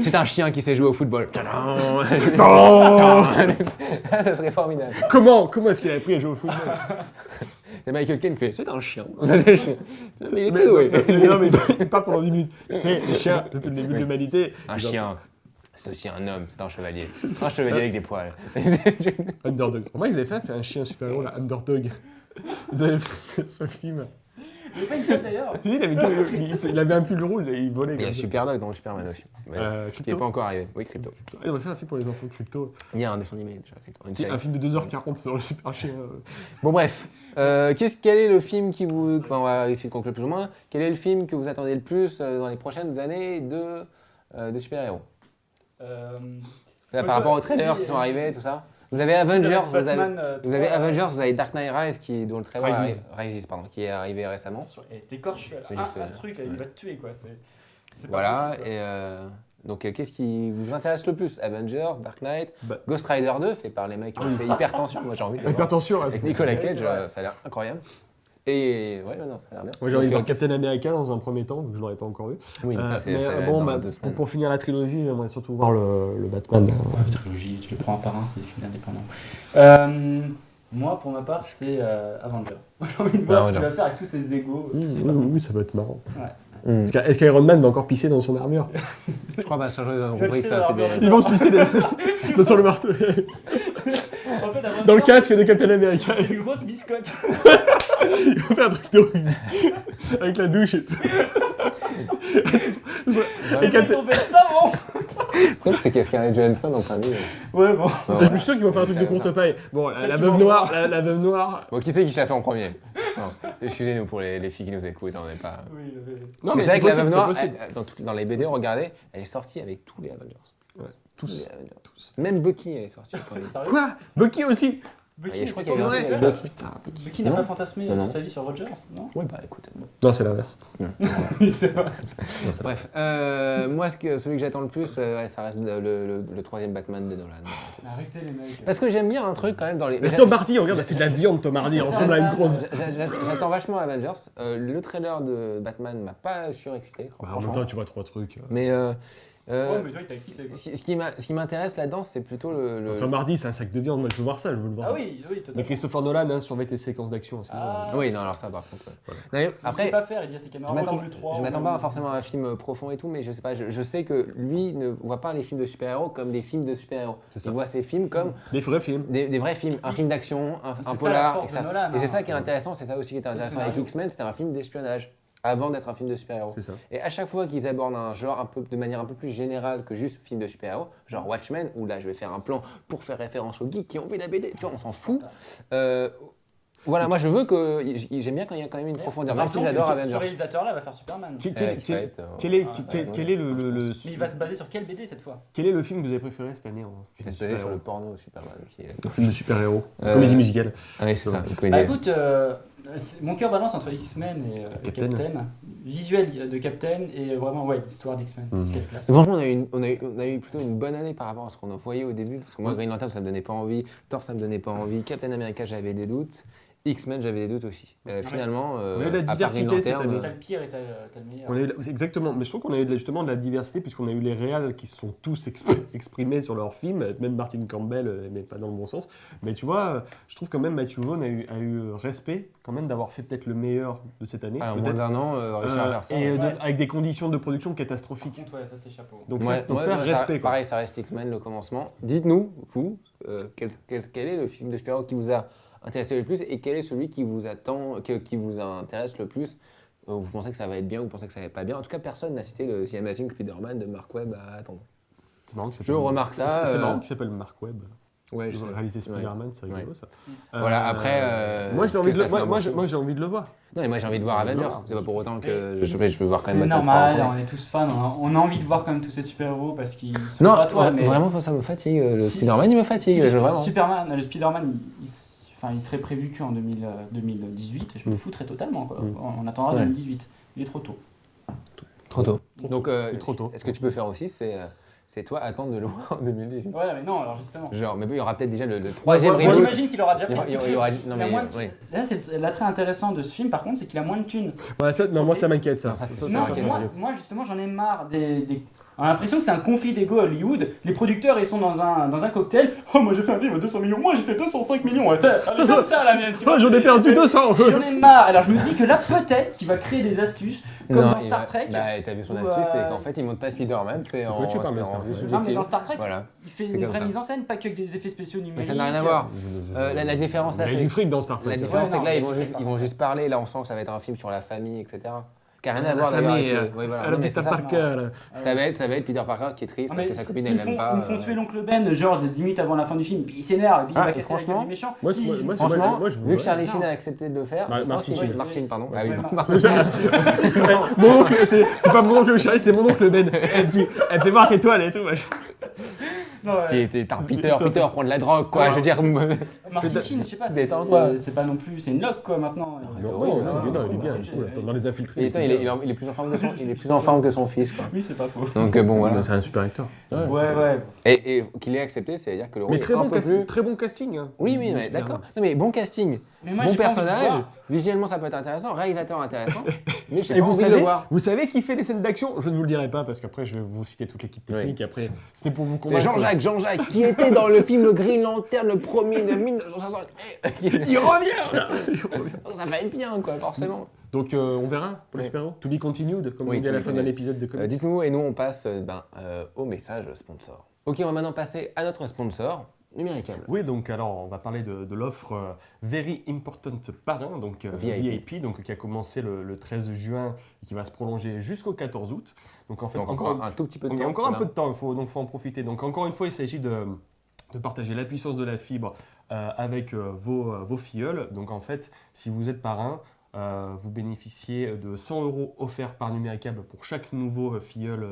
c'est un chien qui sait jouer au football. Ça serait formidable. Comment est-ce qu'il a appris à jouer au football? Et Michael Caine fait, c'est un chien. Mais il est très doué. Non, mais pas pendant 10 minutes. Tu sais, les chiens, depuis le début de l'humanité. Un ils ont- chien, c'est aussi un homme, c'est un chevalier. C'est un chevalier avec des poils. Underdog. Comment ils avaient fait un chien super-héros, là, Underdog? Ils avaient fait ce film. Il est pas une cape d'ailleurs. Tu sais, il avait un pull rouge et il volait. Il y a comme ça. Superdog dans le Superman aussi. Ouais, qui Crypto. n'est pas encore arrivé. Oui, Crypto. Il devrait faire un film pour les enfants crypto. Il y a un dessin animé déjà, Crypto. Une série. Un film de 2h40 sur le super chien. Bon, bref. Quel est le film qui vous. Enfin, on va essayer de conclure plus ou moins. Quel est le film que vous attendez le plus dans les prochaines années de super-héros? Là, par rapport aux trailers qui sont arrivés, tout ça. Vous avez Avengers, vous avez Avengers, vous avez Dark Knight Rises dont le trailer Rises, qui est arrivé récemment. T'écorches Oui, je sais. un truc, il va te tuer quoi. C'est pas Voilà, possible, quoi. donc qu'est-ce qui vous intéresse le plus? Avengers, Dark Knight, Bah. Ghost Rider 2, fait par les mecs qui ont fait Hypertension, moi j'ai envie de le voir. Hypertension. Avec Nicolas Cage, c'est vrai. ça a l'air incroyable. Et ouais, non, ça a l'air bien. Moi j'ai envie de Donc, voir Captain America dans un premier temps, vu que je l'aurais pas encore vu. Oui, mais ça c'est bon, dans bah, 2 semaines. pour finir la trilogie, j'aimerais surtout voir le Batman. La trilogie, tu le prends un par un, c'est des films indépendants. Moi, pour ma part, c'est Avenger. J'ai envie de voir ce qu'il va faire avec tous ses égos. tous ses personnages. Oui, ça va être marrant. Mm. Est-ce qu'Iron Man va encore pisser dans son armure? Je crois pas, ça j'ai Je compris que sais, ça c'est des... Ils vont se pisser sur le marteau. En fait, Avenger, Dans le casque de Captain America. c'est une grosse biscotte. Il va faire un truc de rugby. Avec la douche et tout. J'ai fait tomber le savon. Pourquoi c'est qu'il y a Scarlett Johansson en train de... Ouais, bon. Je suis sûr qu'ils vont faire un truc de courte paille. Bon, la veuve noire, la veuve noire. Bon, qui c'est qui se l'a fait en premier? Non, excusez-nous pour les filles qui nous écoutent, on n'est pas... Oui. Non, mais c'est vrai que la veuve noire, possible. dans les BD, regardez, elle est sortie avec tous les Avengers. Ouais, Tous tous. les Avengers. Même Bucky, elle est sortie quand il... Sérieux Quoi? Bucky aussi? Bucky, je crois c'est qu'il y avait un vrai. truc avec Bucky. Putain, Bucky. Bucky n'a Non. pas fantasmé Non, non. toute sa vie sur Rogers, non? Ouais, bah écoute. Non, c'est l'inverse. C'est vrai. Bref, moi, celui que j'attends le plus, ouais, ça reste le troisième Batman de Nolan. Arrêtez les mecs. Parce que j'aime bien un truc quand même dans les... Mais Tom Hardy, regarde, c'est de la viande, Tom Hardy. Il ressemble à une grosse. J'attends vachement Avengers. Le trailer de Batman m'a pas surexcité, Bah, en franchement. même temps, tu vois 3 trucs. Mais Ouais, mais toi, il t'a excité quoi. ce qui m'intéresse là-dedans, c'est plutôt le... Tom Hardy, c'est un sac de viande. Moi, je veux voir ça, je veux le voir. Ah oui, totalement. Mais Christopher Nolan surveille tes séquences d'action aussi. Ah. Oui, non, alors ça, par contre. Voilà. Non, Il sait après, pas faire, il dit à ses je caméras, m'attends retourne le 3. je m'attends pas forcément à un film profond et tout, mais je sais pas, je sais que lui ne voit pas les films de super-héros comme des films de super-héros. C'est ça. Il voit ces films comme Des vrais films. des vrais films, un film d'action, un C'est ça, la polar, force et ça. de Nolan, Et c'est hein. ça qui est intéressant, c'est ça aussi qui était C'est le intéressant avec scénario. X-Men, c'était un film d'espionnage avant d'être un film de super-héros. C'est ça. Et à chaque fois qu'ils abordent un genre de manière un peu plus générale que juste film de super-héros, genre Watchmen, où là je vais faire un plan pour faire référence aux geeks qui ont vu la BD, tu vois, on s'en fout. Voilà, moi je veux que. J'aime bien quand il y a quand même une profondeur, même si j'adore Ce Avengers. réalisateur-là va faire Superman. Qui va être, Quel est ouais, le Mais il va se baser sur quelle BD cette fois? quel est le film que vous avez préféré cette année en Il film va de se baser sur le super-héros? porno Superman. Qui est... Un film de super-héros. Euh, Comédie musicale. Ah oui, c'est ça. une Bah comédie. écoute, mon cœur balance entre X-Men et Captain. Captain. Visuel de Captain et vraiment, ouais, l'histoire d'X-Men. Mhm. C'est classe. Franchement, on a eu plutôt une bonne année par rapport à ce qu'on en voyait au début. Parce que moi, Green Lantern, ça me donnait pas envie. Thor, ça me donnait pas envie. Captain America, j'avais des doutes. X-Men, j'avais des doutes aussi. Finalement, On a eu de la à part Green diversité cette Lantern, année. T'as le pire et t'as le meilleur. On a eu, exactement, mais je trouve qu'on a eu justement de la diversité puisqu'on a eu les réals qui se sont tous exprimés sur leurs films, même Martin Campbell, mais pas dans le bon sens. Mais tu vois, je trouve quand même Matthew Vaughn a eu respect quand même d'avoir fait peut-être le meilleur de cette année. en moins peut-être. d'un an, réussir à faire ça. Et ouais. avec des conditions de production Par catastrophiques. contre, ouais, ça c'est chapeau. Donc Ouais, ça, ouais, respect quoi. pareil, ça reste X-Men le commencement. Dites-nous, vous, quel est le film de super-héros qui vous a intéressé le plus et quel est celui qui vous qui vous intéresse le plus? Vous pensez que ça va être bien ou vous pensez que ça va être pas bien? En tout cas, personne n'a cité le The Amazing Spider-Man de Mark Webb à attendre. C'est marrant que ça Je remarque ça. C'est marrant qu'il s'appelle Mark Webb. Ouais, Ils je ont sais. réalisé Spider-Man, c'est rigolo ça. Voilà, après. Moi j'ai est-ce envie que de ça fait un bon film moi j'ai envie de le voir. Non, mais moi j'ai envie de voir J'ai envie de le Avengers. voir. C'est pas pour autant que je veux voir quand C'est même Batman normal, 3. on est tous fans, on a envie de voir quand même tous ces super-héros parce qu'ils sont Non, gratois, mais vraiment, ça me fatigue. Le Si- Spider-Man, il me fatigue. si vraiment. Superman, le Spider-Man, il serait prévu qu'en 2018, je me foutrais totalement quoi. On attendra Ouais. 2018, il est trop tôt. Trop tôt. Donc, trop tôt. ce que tu peux faire aussi, c'est toi attendre de le voir en 2018. Ouais, mais non, alors justement. Genre, mais il y aura peut-être déjà le troisième Moi reboot. j'imagine qu'il aura déjà Il y aura- pris. il y aura- non, Il a mais, moins de- ouais. Là, c'est l'attrait intéressant de ce film, par contre, c'est qu'il a moins de thunes. Ouais, ça, non, moi ça m'inquiète ça. Non, ça, c'est Non, ça, moi justement, j'en ai marre des On a l'impression que c'est un conflit d'ego à Hollywood. Les producteurs, ils sont dans un cocktail. Oh, moi j'ai fait un film à 200 millions, moi j'ai fait 205 millions. Elle est comme ça la mienne, tu vois. Oh, j'en ai perdu 200. J'en ai marre. Alors je me dis que là, peut-être qu'il va créer des astuces, comme dans Star Trek. Bah, t'as vu son Où, astuce, c'est qu'en fait, il monte pas Spider-Man, c'est en tu parles de Star vue Trek. Non, mais subjective. dans Star Trek, Voilà. il fait C'est une comme vraie ça. mise en scène, pas que avec des effets spéciaux Mais numériques. ça n'a rien à voir. La différence là, Il y a c'est du fric dans Star Trek. la hein. différence, c'est que là, Ouais, ils non, vont mais juste, c'est ils vont juste parler. Là, on sent que ça va être un film sur la famille, etc. Qui a rien La à voir d'ailleurs famille, avec. Ouais, voilà. Alors, Non, mais Peter c'est ça. Parker, là. Ça va être Peter Parker qui est triste Non, parce mais que sa copine s'ils elle l'aime font- pas. ils me font tuer l'oncle Ben, genre de 10 minutes avant la fin du film, puis il s'énerve, et puis il Ah, va et casser la franchement, gueule du méchant. moi, Si, moi, Franchement, moi, je vu que vois. Charlie Non. Sheen a accepté de le faire, je pense Martin qu'il- Sheen. Martin, pardon. Ah oui, Ouais, bon, Martin. Mon oncle, c'est pas mon oncle Charlie, c'est mon oncle Ben. Elle me fait voir étoile et tout. machin. Non, ouais. Peter prend de la drogue, quoi. Je veux dire. Martin Sheen, je sais pas, Détends-toi. c'est pas non plus, c'est une loque quoi maintenant. Non, oui, non, non, non, il est bien. Martin je Sheen, trouve. Dans les infiltrés. Et attends, il est plus en forme que son fils, quoi. Oui, c'est pas faux. Donc bon, voilà. C'est un super acteur. Ouais. Et qu'il ait accepté, c'est-à-dire que le rôle Mais est très un bon, peu plus. très bon casting. hein. Oui, mais Super. d'accord. Non, mais bon casting, Mais moi, bon j'ai pas envie de personnage, voir. visuellement ça peut être intéressant, réalisateur intéressant, mais j'ai Et pas envie de le voir. vous savez qui fait les scènes d'action? Je ne vous le dirai pas parce qu'après je vais vous citer toute l'équipe technique. Et après, c'était pour vous C'est convaincre. Jean-Jacques, qui était dans le film Green Lantern, le premier de 1960. Il revient. Ça va être bien, quoi, forcément. Donc on verra pour les Oui. super-héros. To be continued, comme Oui, on dit à to la be fin d'un continued. épisode de comics. Dites-nous, et nous on passe au message sponsor. Ok, on va maintenant passer à notre sponsor, Numéricable. Oui, donc alors on va parler de l'offre Very Important Parrain, donc VIP. donc, qui a commencé le 13 juin et qui va se prolonger jusqu'au 14 août. Donc en fait, Donc encore un tout petit peu de il y temps. a encore un c'est peu ça de temps, donc faut en profiter. Donc encore une fois, il s'agit de partager la puissance de la fibre avec vos filleuls. Donc en fait, si vous êtes parrain, vous bénéficiez de 100 € offerts par Numéricable pour chaque nouveau filleul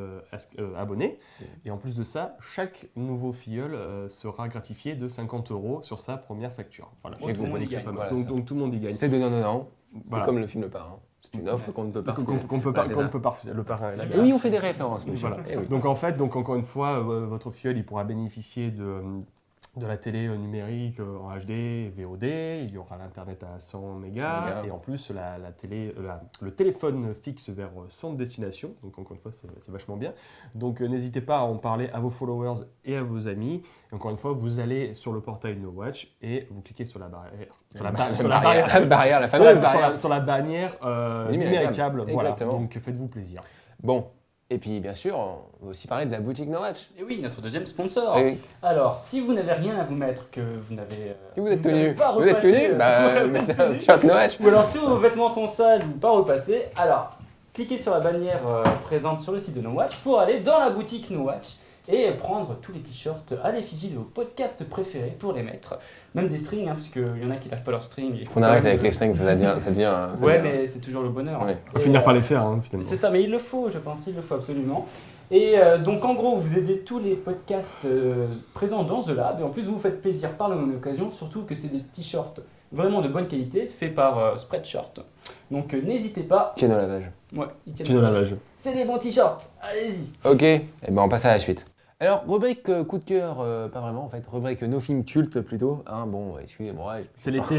abonné. Et en plus de ça, chaque nouveau filleul sera gratifié de 50 € sur sa première facture. Voilà. J'ai Donc, compris. il y a pas mal. Voilà, Donc, ça. donc tout le monde y gagne. C'est donnant-donnant. C'est Voilà. comme le film Le Parrain. C'est une offre qu'on ne peut pas Qu'on refuser. peut Voilà, c'est ça. pas refuser. Le parrain est là. Et oui, on fait des références, monsieur. Voilà. Eh oui. Donc en fait, encore une fois, votre filleul il pourra bénéficier de la télé numérique en HD, VOD, il y aura l'internet à 100 mégas mégas. et en plus le téléphone fixe vers centre destination. Donc encore une fois, c'est vachement bien. Donc n'hésitez pas à en parler à vos followers et à vos amis. Et encore une fois, vous allez sur le portail No Watch et vous cliquez sur la barrière. La fameuse barrière. Sur la bannière numéricable. Voilà. Exactement. Donc faites-vous plaisir. Bon, et puis bien sûr, on va aussi parler de la boutique No Watch. Et oui, notre deuxième sponsor. Eh oui. Alors, si vous n'avez rien à vous mettre, que vous n'avez. Et vous êtes ne savez tenu. pas Vous êtes repasser, tenu Bah, mettez un t-shirt No Watch. Ou alors tous vos vêtements sont sales ou pas repassés, alors cliquez sur la bannière présente sur le site de No Watch pour aller dans la boutique No Watch et prendre tous les t-shirts à l'effigie de vos podcasts préférés pour les mettre. Même des strings, hein, parce qu'il y en a qui lavent pas leurs strings. et il faut On quand arrête même, avec les strings, ça devient. Ouais, mais c'est toujours le bonheur. Ouais. On va Et, finir par les faire, hein, finalement. c'est ça, mais il le faut, je pense, il le faut absolument. Et donc en gros, vous aidez tous les podcasts présents dans The Lab, et en plus vous vous faites plaisir par la même occasion, surtout que c'est des t-shirts vraiment de bonne qualité, faits par Spreadshirt. Donc n'hésitez pas. Tiens au lavage. Ouais, ils tiennent Tiens au lavage. C'est des bons t-shirts, allez-y. Ok, et ben on passe à la suite. Alors, rubrique coup de cœur, pas vraiment en fait, rubrique nos films cultes plutôt. Hein, bon, excusez-moi. C'est l'été.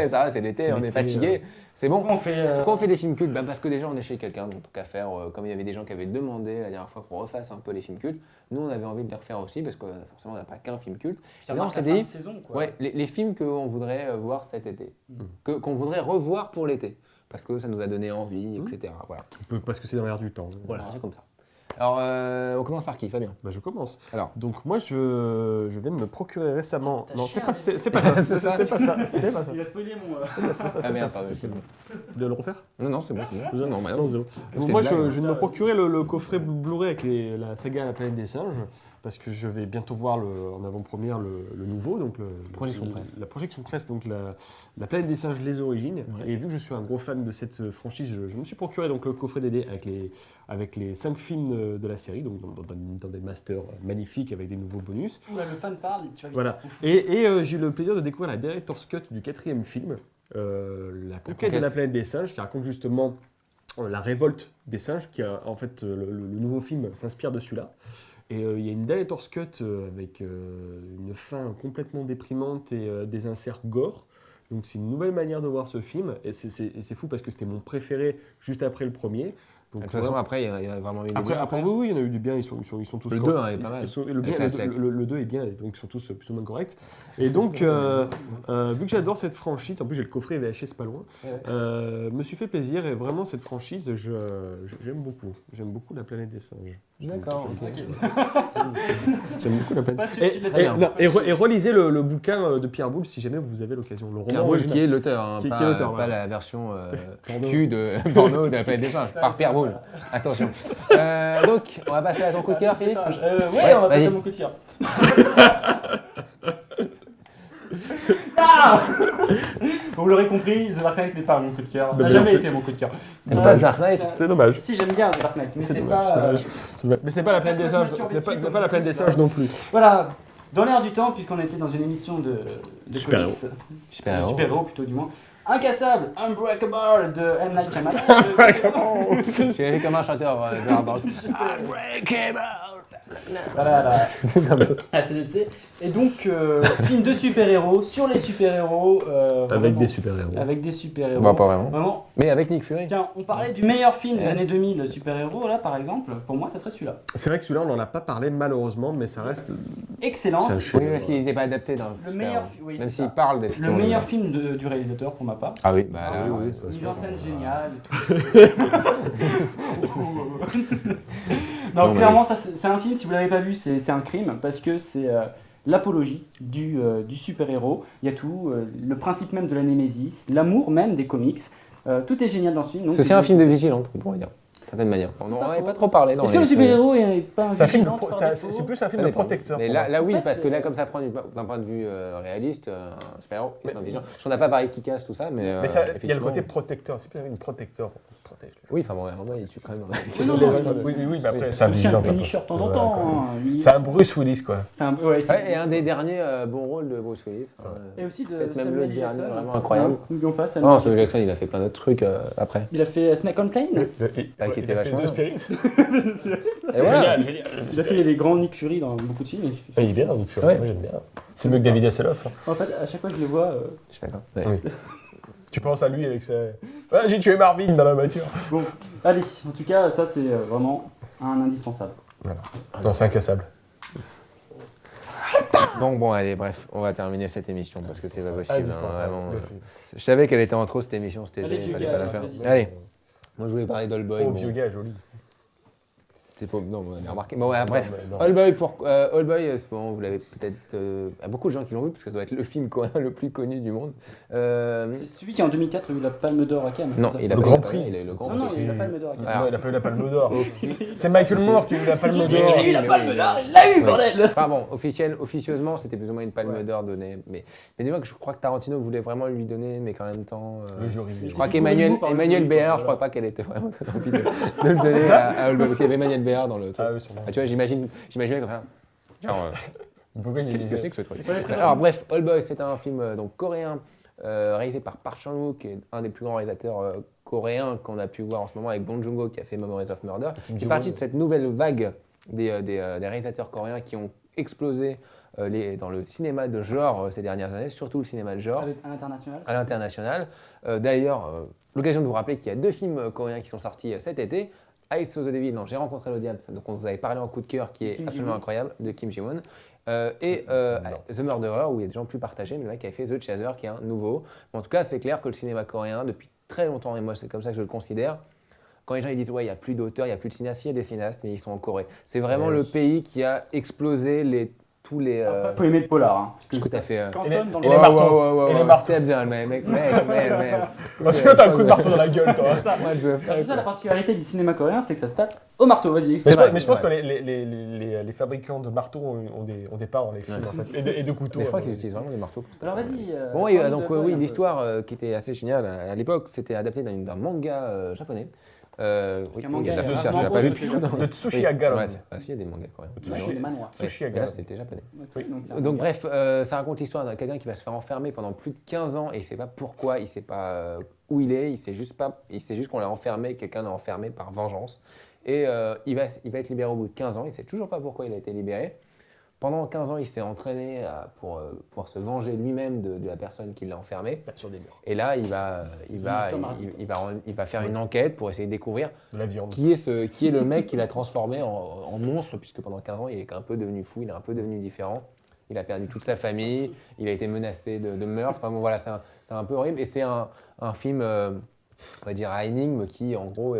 Ça, c'est l'été, c'est on est l'été, fatigué. C'est bon. Pourquoi on fait Pourquoi on fait des films cultes Parce que déjà on est chez quelqu'un, donc tant qu'à faire, comme il y avait des gens qui avaient demandé la dernière fois qu'on refasse un peu les films cultes, nous on avait envie de les refaire aussi parce que forcément on n'a pas qu'un film culte. ça Et là on marque s'est la fin de dit, saison, quoi. ouais, les films qu'on voudrait voir cet été, qu'on voudrait revoir pour l'été, parce que ça nous a donné envie, etc. Voilà, Parce que c'est dans l'air du temps. voilà c'est comme ça. Alors on commence par qui, Fabien? Bah, je commence. Alors. Donc moi je viens de me procurer récemment. T'as Non, cher, c'est pas ça. C'est ça. C'est pas ça. C'est pas ça. Il a spoilé mon. Ah merde, pardon, excuse-moi. Vous voulez le refaire? Non, c'est bon, c'est bon. Non, bah, Non, non. zéro. Je Donc fais moi une je blague. viens de me procurer le coffret Blu-ray avec la saga La Planète des Singes. Parce que je vais bientôt voir en avant-première le nouveau, donc Projection presse. la projection presse, donc la Planète des Singes, les origines. Et vu que je suis un gros fan de cette franchise, je me suis procuré donc le coffret DD avec les 5 films de la série, donc dans des masters magnifiques avec des nouveaux bonus. Oula, le fan parle, tu vas Voilà. Et j'ai eu le plaisir de découvrir la Director's Cut du 4e film, La Conquête de la Planète des Singes, qui raconte justement la révolte des singes, qui a en fait le nouveau film s'inspire de celui-là. Et il y a une Director's Cut avec une fin complètement déprimante et des inserts gore. Donc c'est une nouvelle manière de voir ce film. Et c'est fou parce que c'était mon préféré juste après le premier. De Donc, toute façon, voilà. après, il y a vraiment eu des Après, biens, oui, il y en a eu du bien, ils sont tous Le corrects. 2 est pas mal. Le Avec la secte. 2 est bien, et donc ils sont tous plus ou moins corrects. Et donc, vu que j'adore cette franchise, en plus j'ai le coffret VHS pas loin, me suis fait plaisir, et vraiment cette franchise, j'aime beaucoup. J'aime beaucoup La Planète des Singes. D'accord. J'aime beaucoup La Planète Pas des sûr que tu l'as Très dit. bien. Et relisez le bouquin de Pierre Boulle si jamais vous avez l'occasion. Le roman Pierre Boulle original. qui est l'auteur, hein, Qui est pas, l'auteur, pas voilà. la version Porno. cul de porno de la planète des singes, par Pierre Boulle. Attention. Donc, on va passer à ton coup de cœur, Philippe. Ouais, on va passer vas-y. à mon coup de cœur. Ah vous l'aurez compris, The Dark Knight n'est pas mon coup de cœur. Bah, N'a bien jamais sûr. été mon coup de cœur. T'aimes pas The Dark Knight? C'est dommage. Si, j'aime bien The Dark Knight, mais c'est dommage, pas. c'est dommage. Mais ce n'est pas La Planète des Singes. Ce n'est pas La Planète des Singes non plus. Voilà, dans l'air du temps, puisqu'on était dans une émission de Super-héros. comics, Super-héros. super-héros plutôt du moins. Incassable, Unbreakable de M. Night Shyamalan. J'ai vu comme un chanteur de hard rock. Voilà, la ACDC. Et donc, film de super-héros sur les super-héros. Avec vraiment, des super-héros. Avec des super-héros. Bon, pas vraiment. Vraiment. Mais avec Nick Fury. Tiens, on parlait du meilleur film des années 2000, super-héros, là, par exemple. Pour moi, ça serait celui-là. C'est vrai que celui-là, on n'en a pas parlé malheureusement, mais ça reste. Excellent. C'est un Oui, chef-d'œuvre. parce qu'il n'était pas adapté dans Le Super-héros. meilleur, oui, Même c'est s'il ça. parle des Le fictions. meilleur film du réalisateur, pour ma part. Ah oui, bah là, oui, oui, ouais. Mise en scène géniale. Non, Non, mais clairement, ça, c'est un film, si vous l'avez pas vu, c'est un crime, parce que c'est l'apologie du super-héros. Il y a tout, le principe même de la némésis, l'amour même des comics. Tout est génial dans ce film. donc- C'est aussi un film de vigilante, on pourrait dire. D'une certaine manière. On n'en avait pas trop parlé dans Est-ce que le l'émission. super-héros est pas un C'est un film vigilante par défaut c'est plus un Ça film de dépend. protecteur. Mais pour là, moi. oui, En fait, parce que là, comme ça prend d'un point de vue réaliste, un super-héros, un vigilant. On n'a pas parlé de Kick-Ass, tout ça, mais. Mais ça, il y a le effectivement- côté protecteur. C'est plus un film de protecteur. Protège. Oui, enfin bon, à un moment, il tue quand même. Oui, mais après, c'est un C'est un vigilant. Punisher de temps en temps. hein. C'est un Bruce Willis, quoi. C'est un, ouais, c'est- Ouais, et un des derniers bons rôles de Bruce Willis. Et aussi de Peut-être même Samuel le L. dernier, Jackson. vraiment incroyable. N'oublions pas Samuel Non, L. Samuel Jackson. Jackson, il a fait plein d'autres trucs après. Il a fait Snake on Plane. Qui était vachement The bien. Spirit. Et voilà. Génial. Il a fait des grands Nick Fury dans beaucoup de films. Il est bien, Nick Fury. Ouais. Moi, j'aime bien. C'est mieux que David Hasselhoff. En fait, à chaque fois que je le vois, Je suis d'accord. Ouais. Oui. Tu penses à lui avec sa. Ah, j'ai tué Marvin dans la voiture. bon, allez, en tout cas, ça c'est vraiment un indispensable. Non, c'est incassable. Bon, allez, bref, on va terminer cette émission parce que c'est pas possible. hein, Indispensable. vraiment, le film. je savais qu'elle était en trop cette émission, c'était Allez, il vieux fallait gars, pas la faire. vas-y. Allez, moi je voulais parler d'Allboy. Oh, bon, vieux gars, joli. c'est pas... Non, vous avez remarqué. Bon, voilà, bref. Non. Allboy, Allboy, bon, vous l'avez peut-être. Il y a beaucoup de gens qui l'ont vu parce que ça doit être le film coréen le plus connu du monde. C'est celui qui en 2004 a eu la Palme d'Or à Cannes. Non, c'est ça il a Le pas Grand eu Prix. Il a eu le Grand Non, non, Prix. il a eu la Palme d'Or à Cannes. Alors, Non, il a pas eu la Palme d'Or. Offi- C'est Michael Moore qui a eu la Palme Il d'Or. a eu la Palme d'Or, il l'a eu, Oui. bordel. Enfin bon, officieusement, c'était plus ou moins une palme d'or donnée. Mais dis-moi que je crois que Tarantino voulait vraiment lui donner, mais qu'en même temps. Le jury. Je crois C'est du qu'Emmanuel coup, par le Emmanuel jury, Béard, quoi, je crois pas qu'elle était vraiment envie de le donner à Allboy. Parce qu'il y avait Emmanuel Béard dans le truc. Ah oui, sûrement. Ah, tu vois, j'imaginais comme ça. Genre, Pourquoi il qu'est-ce que c'est que ce truc Ouais, Alors bref, Allboy, c'est un film donc coréen réalisé par Park Chan-wook, qui est un des plus grands réalisateurs coréens qu'on a pu voir en ce moment avec Bong Joon-ho qui a fait Memories of Murder. C'est parti de cette nouvelle vague des réalisateurs coréens qui ont explosé dans le cinéma de genre ces dernières années, surtout le cinéma de genre À l'international. à l'international. D'ailleurs, l'occasion de vous rappeler qu'il y a 2 films coréens qui sont sortis cet été. Ice of the Devil, non, J'ai rencontré le diable, donc on vous avait parlé en coup de cœur, qui est Kim absolument Ji-woon. incroyable, de Kim Ji-woon. Et The Murderer, où il y a des gens plus partagés, mais le mec avait fait The Chaser, qui est un nouveau. Mais en tout cas, c'est clair que le cinéma coréen, depuis très longtemps, et moi c'est comme ça que je le considère, quand les gens ils disent ouais, il n'y a plus d'auteurs, il n'y a plus de cinéastes, il y a des cinéastes, mais ils sont en Corée. C'est vraiment le pays qui a explosé tous les. Après, faut aimer le polar. Hein, parce que tout à fait. Canton, dans et le les marteaux. Et les marteaux. C'est bien, mec. Parce que t'as un coup de marteau dans la gueule, toi. C'est ça la particularité du cinéma coréen, c'est que ça se tape au marteau. Vas-y, Mais explique. vrai, je pense c'est que vrai. les fabricants de marteaux ont des parts dans les films, en fait. Et de couteaux. Mais je crois qu'ils utilisent vraiment des marteaux. Alors vas-y. Bon, et, parle donc de oui, Boy un peu. l'histoire qui était assez géniale à l'époque, c'était adapté d'un manga japonais. Oui, qu'un manga, il y a de la il y a poussière, tu rarement l'as pas vu autre depuis que longtemps. De Tsushima Garon. Ouais, si, il y a des mangas coréens. Ouais, c'est des manoirs. Tsushima Mais là, Garon. c'était japonais. Oui, donc c'est un Donc manga. bref, ça raconte l'histoire de quelqu'un qui va se faire enfermer pendant plus de 15 ans et il ne sait pas pourquoi, il ne sait pas où il est, il sait juste qu'on l'a enfermé, quelqu'un l'a enfermé par vengeance. Et il va être libéré au bout de 15 ans, il ne sait toujours pas pourquoi il a été libéré. Pendant 15 ans, il s'est entraîné pour pouvoir se venger lui-même de la personne qui l'a enfermé. Sur des murs. Et là, il va faire une enquête pour essayer de découvrir De la viande. qui est le mec qui l'a transformé en monstre, puisque pendant 15 ans, il est un peu devenu fou, il est un peu devenu différent. Il a perdu toute sa famille, il a été menacé de meurtre. Enfin bon, voilà, c'est un peu horrible. Et c'est un film, on va dire, à énigme qui, en gros,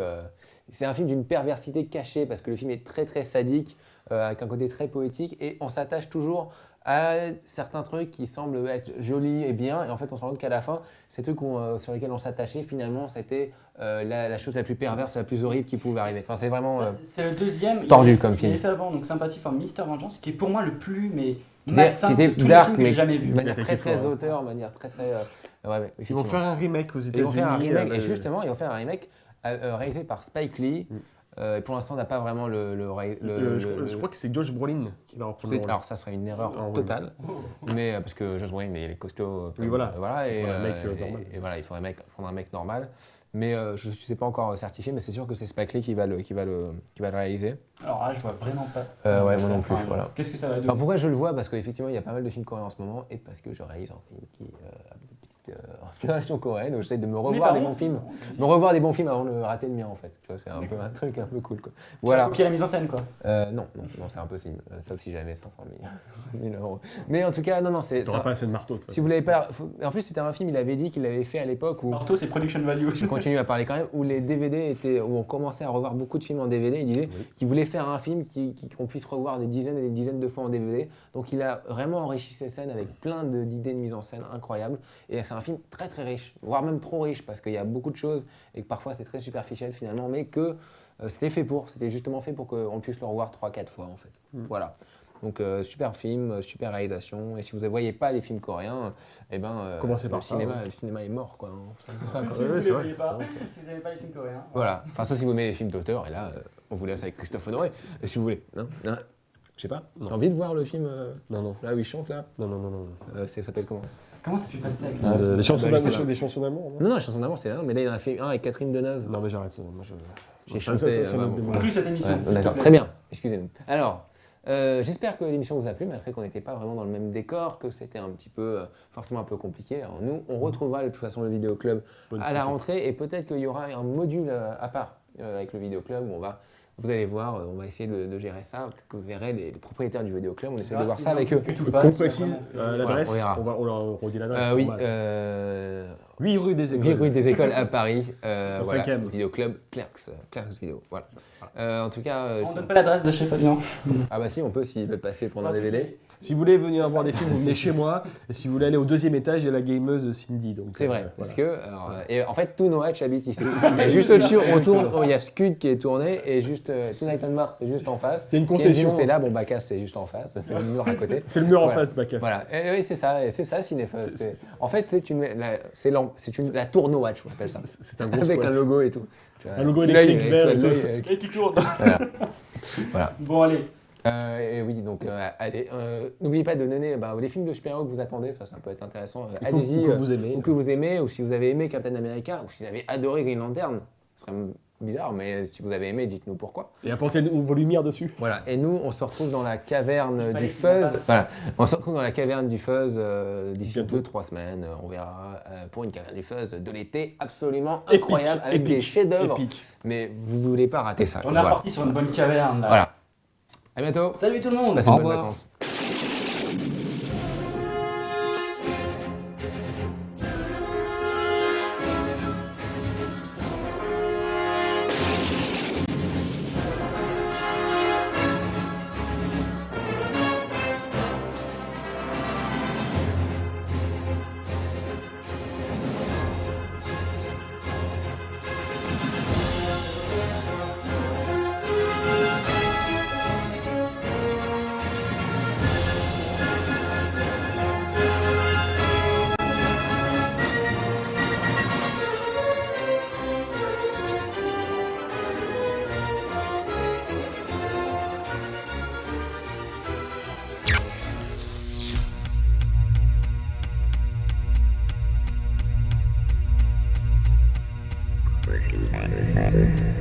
c'est un film d'une perversité cachée, parce que le film est très très sadique, avec un côté très poétique, et on s'attache toujours à certains trucs qui semblent être jolis et bien, et en fait on se rend compte qu'à la fin, ces trucs sur lesquels on s'attachait, finalement c'était la chose la plus perverse, la plus horrible qui pouvait arriver. Enfin c'est vraiment C'est le deuxième. tordu comme film. Il avait fait avant, donc Sympathie for Mr. Vengeance, qui est pour moi le plus Qui malsain était de tous les dark, films que mais j'ai jamais vu. de manière Il a très été très fort, hein. auteur, de manière très très... ouais, Ils vont faire un remake aux Ils États-Unis. vont faire un remake, et justement ils vont faire un remake réalisé par Spike Lee. Pour l'instant on n'a pas vraiment je crois que c'est Josh Brolin qui va reprendre le rôle. Alors ça serait une erreur Ah, oui. totale, mais parce que Josh Brolin il est costaud. Oui, voilà. Et, Un mec normal. et voilà, il faudrait prendre un mec normal. Mais je ne sais pas encore certifié, mais c'est sûr que c'est Spike Lee qui va le réaliser. Alors là, je vois vraiment pas. Ouais, moi non plus. Voilà. Qu'est-ce que ça va donner? Alors pourquoi je le vois? Parce qu'effectivement, il y a pas mal de films coréens en ce moment, et parce que je réalise un film qui a une petite inspiration coréenne, donc j'essaie de me revoir des bons films. Me revoir des bons films avant de rater le mien, en fait. Tu vois, c'est un peu un truc un peu cool, quoi. Voilà. Copier la mise en scène, quoi. Non, c'est impossible. Sauf si j'avais 500 000 euros. Mais en tout cas, non, c'est... T'auras pas assez de marteau. Si vous l'avez pas... En plus, c'était un film, il avait dit qu'il l'avait fait à l'époque où... Marteau, c'est production value. Je continue à parler quand même, où les DVD étaient... où on commençait à revoir beaucoup de films en DVD. Il disait qu'il voulait faire un film qu'on puisse revoir des dizaines et des dizaines de fois en DVD. Donc il a vraiment enrichi ses scènes avec plein d'idées de mise en scène incroyables. Et c'est un film très très riche, voire même trop riche, parce qu'il y a beaucoup de choses et que parfois c'est très superficiel finalement, mais que c'était justement fait pour qu'on puisse le revoir 3-4 fois en fait. Voilà. Donc super film, super réalisation, et si vous ne voyez pas les films coréens, eh ben, Commencez par le ça, cinéma, ouais. le cinéma est mort, quoi. Hein. C'est un peu ça, quoi. Si vous Ouais, c'est ne vrai. voyez pas, si vous n'aimez pas les films coréens. Voilà, enfin ça si vous aimez les films d'auteur, et là on vous laisse avec Christophe Honoré, si vous voulez. Non, je sais pas, t'as envie de voir le film Non. là où il chante là Non. Ça s'appelle comment? Comment t'as pu passer avec Les chansons Bah, je sais d'amour, pas. des chansons d'amour, non Non, les chansons d'amour c'est un, mais là il en a fait un avec Catherine Deneuve. Non, mais j'arrête. Moi, J'ai ça, chanté. ça note de moi. Conclue cette émission. Ouais, s'il te d'accord, plaît. très bien, excusez-nous. Alors, j'espère que l'émission vous a plu, malgré qu'on n'était pas vraiment dans le même décor, que c'était un petit peu, forcément un peu compliqué. Alors nous, on retrouvera de toute façon le vidéoclub à la rentrée, et peut-être qu'il y aura un module à part avec le vidéoclub où vous allez voir, on va essayer de gérer ça. Peut-être que vous verrez les propriétaires du vidéoclub, on essaie de voir ça avec eux. Qu'on précise l'adresse, on verra. on redit l'adresse. Oui, 8 rue des Écoles. 8 rue des Écoles à Paris. Voilà, 5e. vidéoclub Clerks Vidéo. Voilà. En tout cas, On donne pas l'adresse de chez Fabien. ah bah si, on peut s'ils veulent passer prendre un DVD. Si vous voulez venir voir des films, vous venez chez moi. Et si vous voulez aller au 2e étage, il y a la gameuse Cindy. C'est vrai, parce que et en fait tous nos hatchs habitent ici. Et juste au-dessus, il y a Scud qui est tourné, et juste Tonight on Mars, c'est juste en face. C'est une concession. C'est là, bon Baccass c'est juste en face, c'est le mur à côté. C'est le mur en Voilà. face, Baccass. Voilà, et oui c'est ça Cinéphos. En fait c'est la tour No Hatch, on appelle ça. C'est un gros Avec squat. un logo et tout. Tu vois, Un logo qui électrique l'œil, vert avec et tout. l'œil, avec- Et qui tourne. Voilà. Bon, allez. Et oui, donc allez, n'oubliez pas de donner les films de super-héros que vous attendez, ça peut être intéressant. Ou Allez-y, que vous aimez. ou que vous aimez, ou si vous avez aimé Captain America, ou si vous avez adoré Green Lantern, ce serait bizarre, mais si vous avez aimé, dites-nous pourquoi. Et apportez-nous vos lumières dessus. Voilà, et nous, on se retrouve dans la caverne du fallait qu'il en Fuzz. passe. Voilà, on se retrouve dans la caverne du Fuzz d'ici Bientôt. 2-3 semaines. On verra pour une caverne du Fuzz de l'été absolument incroyable, avec des épique, chefs-d'œuvre. épique. Mais vous ne voulez pas rater ça. On est Voilà. reparti sur une bonne caverne, là. Voilà. À bientôt. Salut tout le monde. Passez Au de bonnes revoir. vacances. Pretty